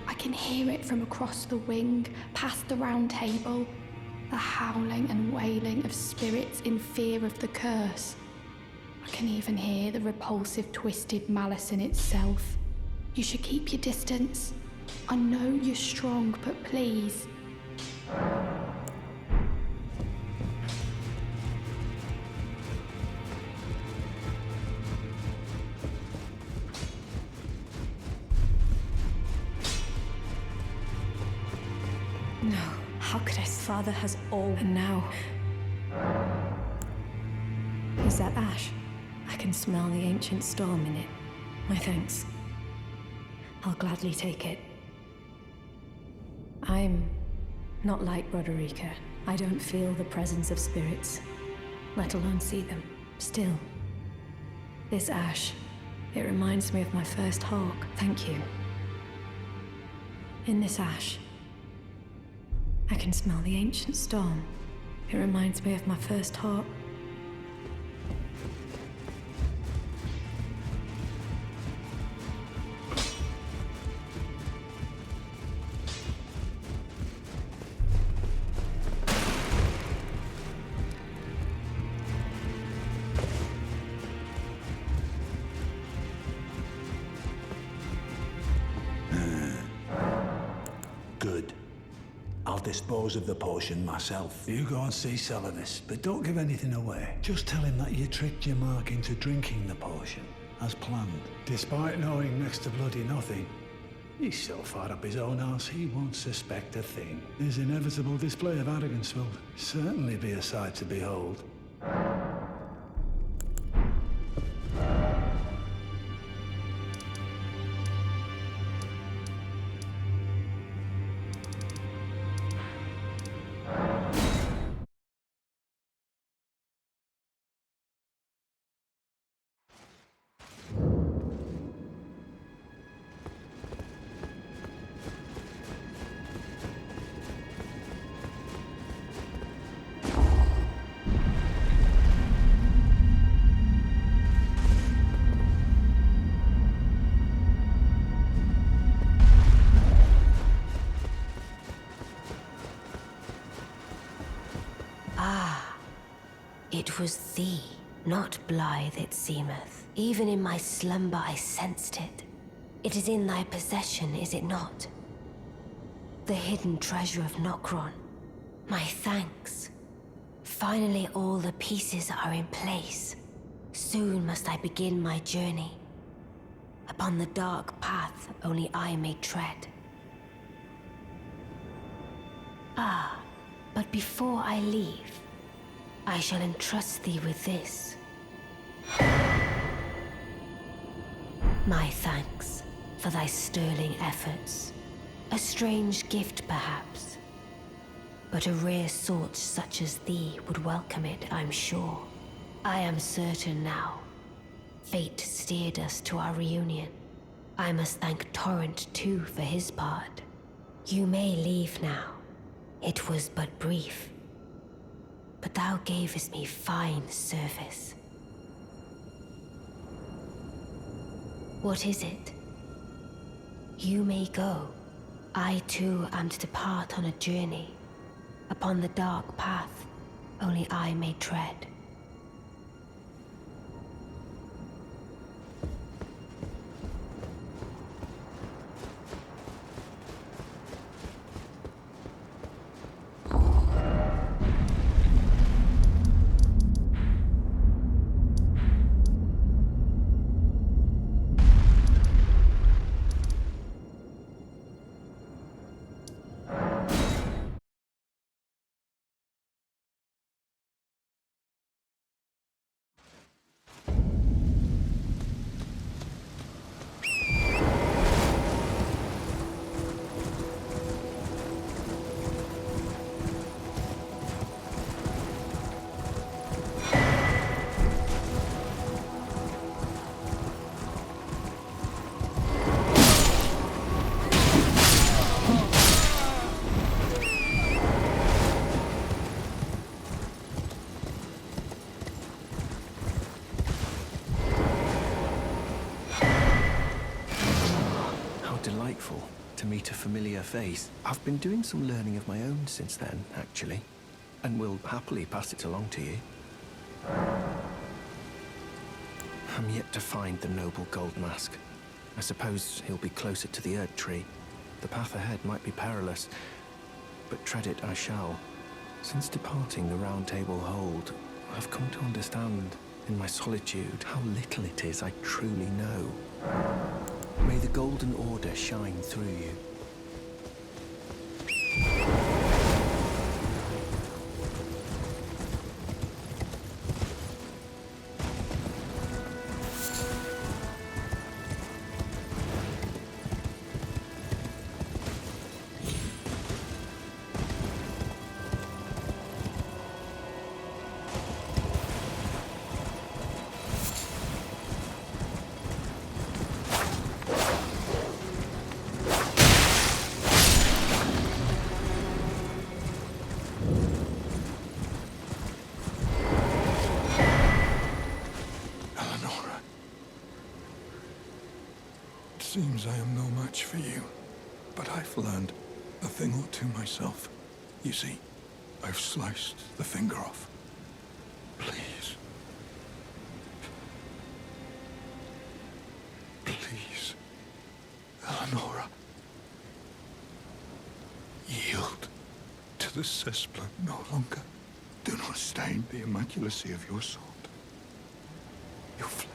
I can hear it from across the wing, past the round table. The howling and wailing of spirits in fear of the curse. I can even hear the repulsive twisted malice in itself. You should keep your distance. I know you're strong, but please. No, how could I? Father has all, and now... Is that ash? I can smell the ancient storm in it. My thanks. I'll gladly take it. I'm not like Roderica. I don't feel the presence of spirits, let alone see them. Still, this ash, it reminds me of my first hawk. Thank you. In this ash, I can smell the ancient storm. It reminds me of my first hawk. Good. I'll dispose of the potion myself. You go and see Celadus, but don't give anything away. Just tell him that you tricked your mark into drinking the potion, as planned. Despite knowing next to bloody nothing, he's so far up his own arse he won't suspect a thing. His inevitable display of arrogance will certainly be a sight to behold. Ah, it was thee, not blithe it seemeth. Even in my slumber I sensed it. It is in thy possession, is it not? The hidden treasure of Nokron. My thanks. Finally all the pieces are in place. Soon must I begin my journey. Upon the dark path only I may tread. Ah, but before I leave, I shall entrust thee with this. My thanks for thy sterling efforts. A strange gift, perhaps. But a rare sort such as thee would welcome it, I'm sure. I am certain now. Fate steered us to our reunion. I must thank Torrent, too, for his part. You may leave now. It was but brief. But thou gavest me fine service. What is it? You may go. I too am to depart on a journey. Upon the dark path, only I may tread. Delightful to meet a familiar face. I've been doing some learning of my own since then, actually, and will happily pass it along to you. I'm yet to find the noble gold mask. I suppose he'll be closer to the Erd Tree. The path ahead might be perilous, but tread it I shall. Since departing the Round Table Hold, I've come to understand in my solitude how little it is I truly know. May the Golden Order shine through you. Seems I am no match for you, but I've learned a thing or two myself. You see, I've sliced the finger off. Please. Please, Eleonora. Yield to the cessplant no longer. Do not stain the immaculacy of your sword. Your flesh.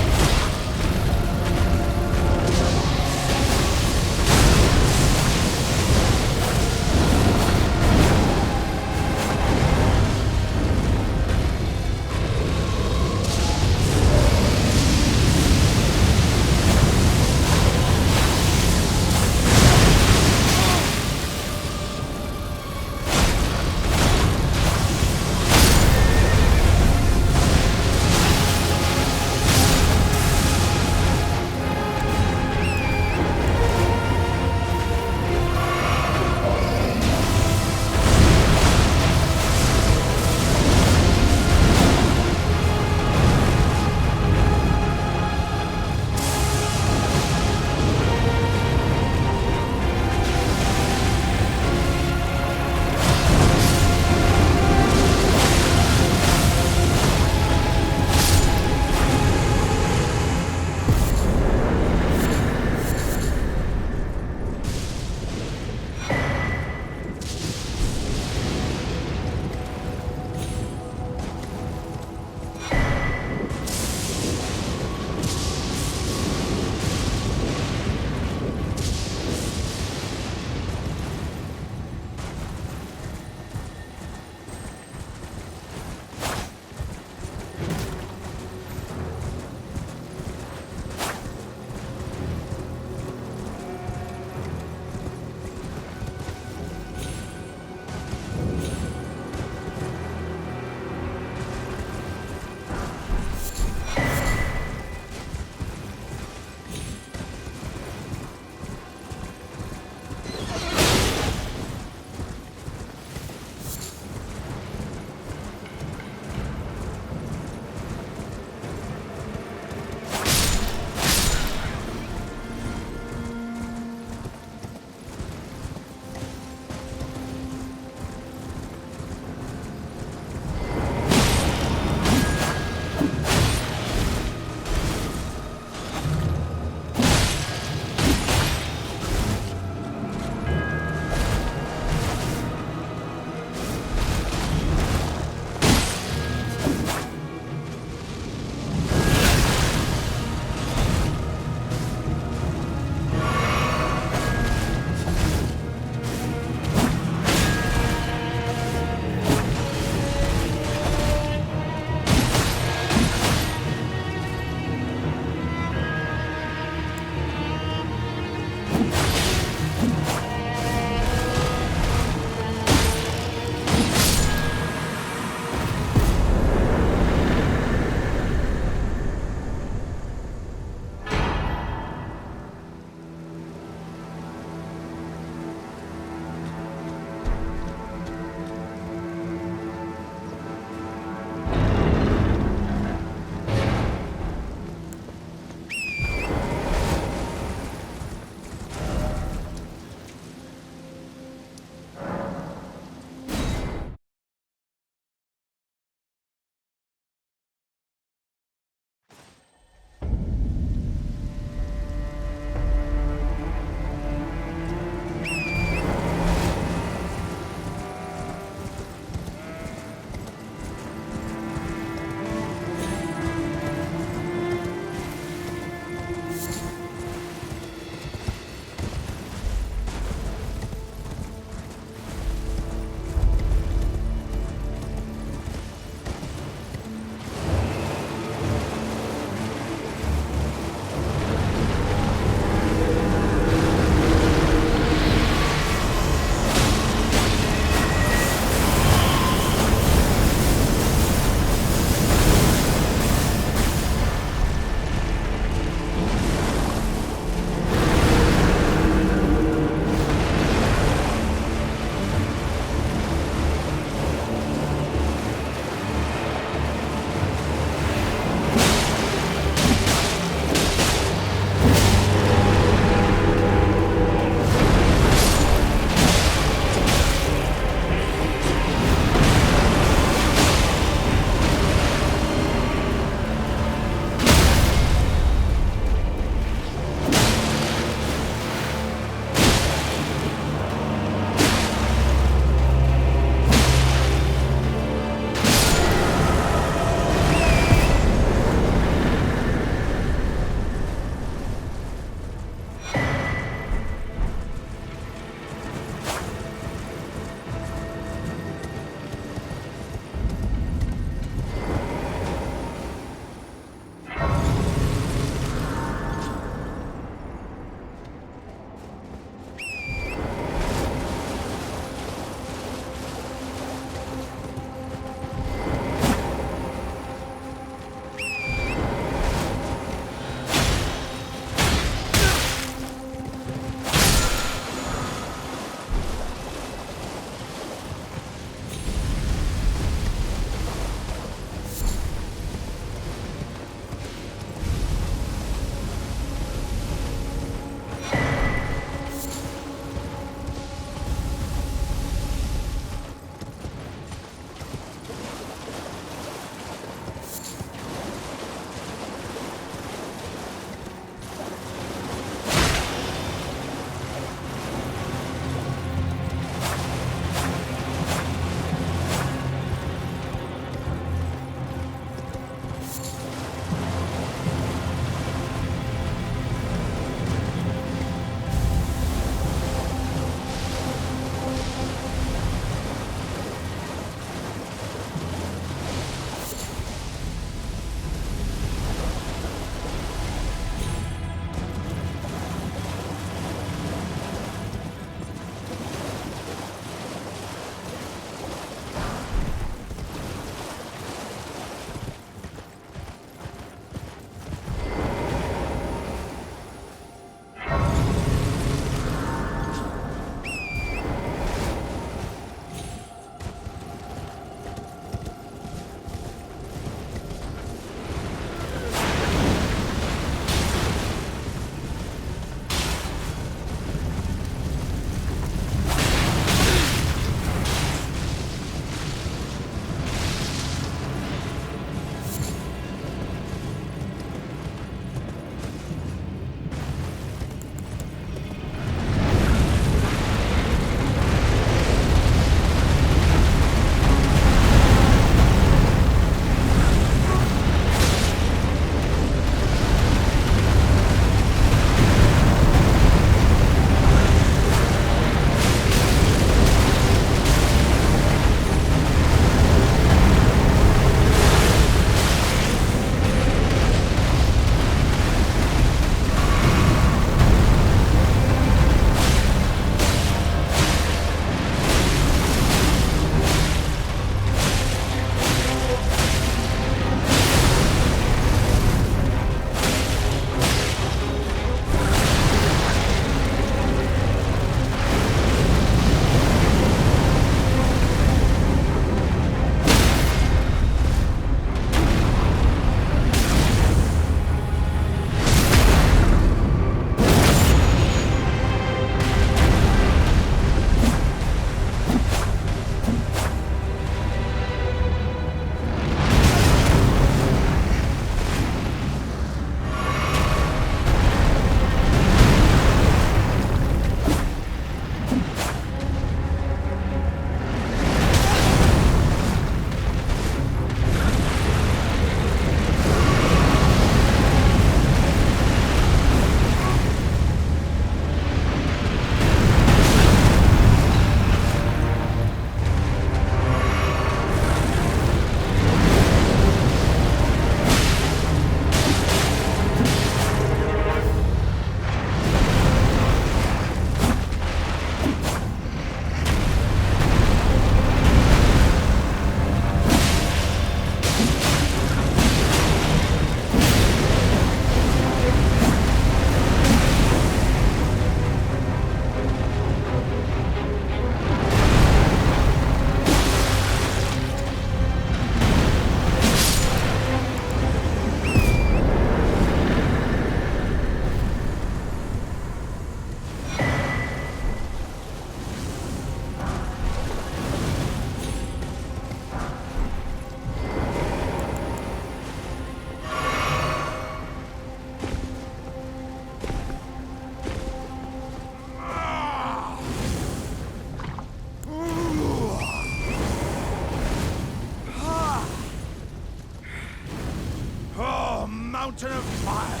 mountain of fire.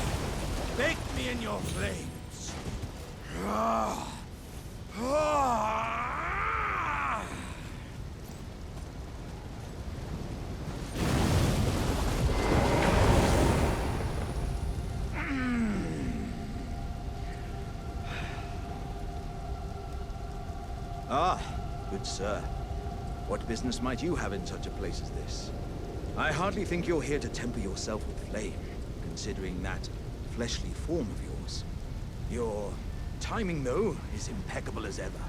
Bake me in your flames. Ah. Ah. Ah, good sir. What business might you have in such a place as this? I hardly think you're here to temper yourself with flame, considering that fleshly form of yours. Your timing, though, is impeccable as ever.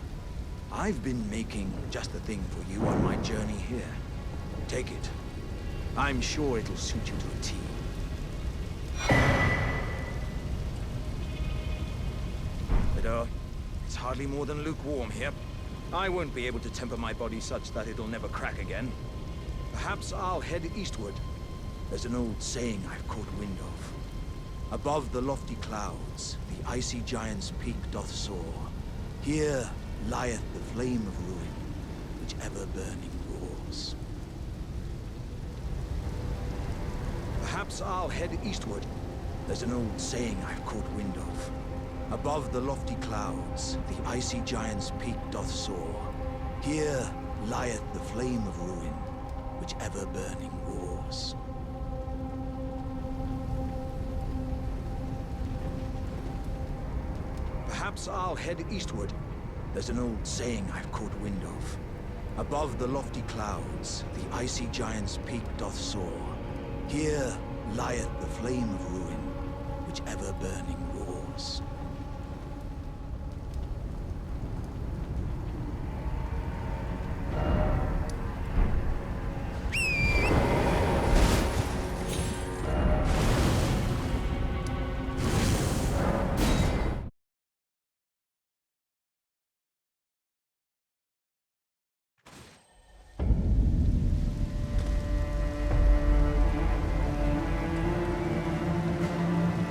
I've been making just the thing for you on my journey here. Take it. I'm sure it'll suit you to a T. But, it's hardly more than lukewarm here. I won't be able to temper my body such that it'll never crack again. Perhaps I'll head eastward. There's an old saying I've caught wind of. Above the lofty clouds, the icy giant's peak doth soar. Here lieth the flame of ruin, which ever burning roars. Perhaps I'll head eastward. There's an old saying I've caught wind of. Above the lofty clouds, the icy giant's peak doth soar. Here lieth the flame of ruin, which ever burning roars. Perhaps I'll head eastward. There's an old saying I've caught wind of. Above the lofty clouds, the icy giant's peak doth soar. Here lieth the flame of ruin, which ever burning roars.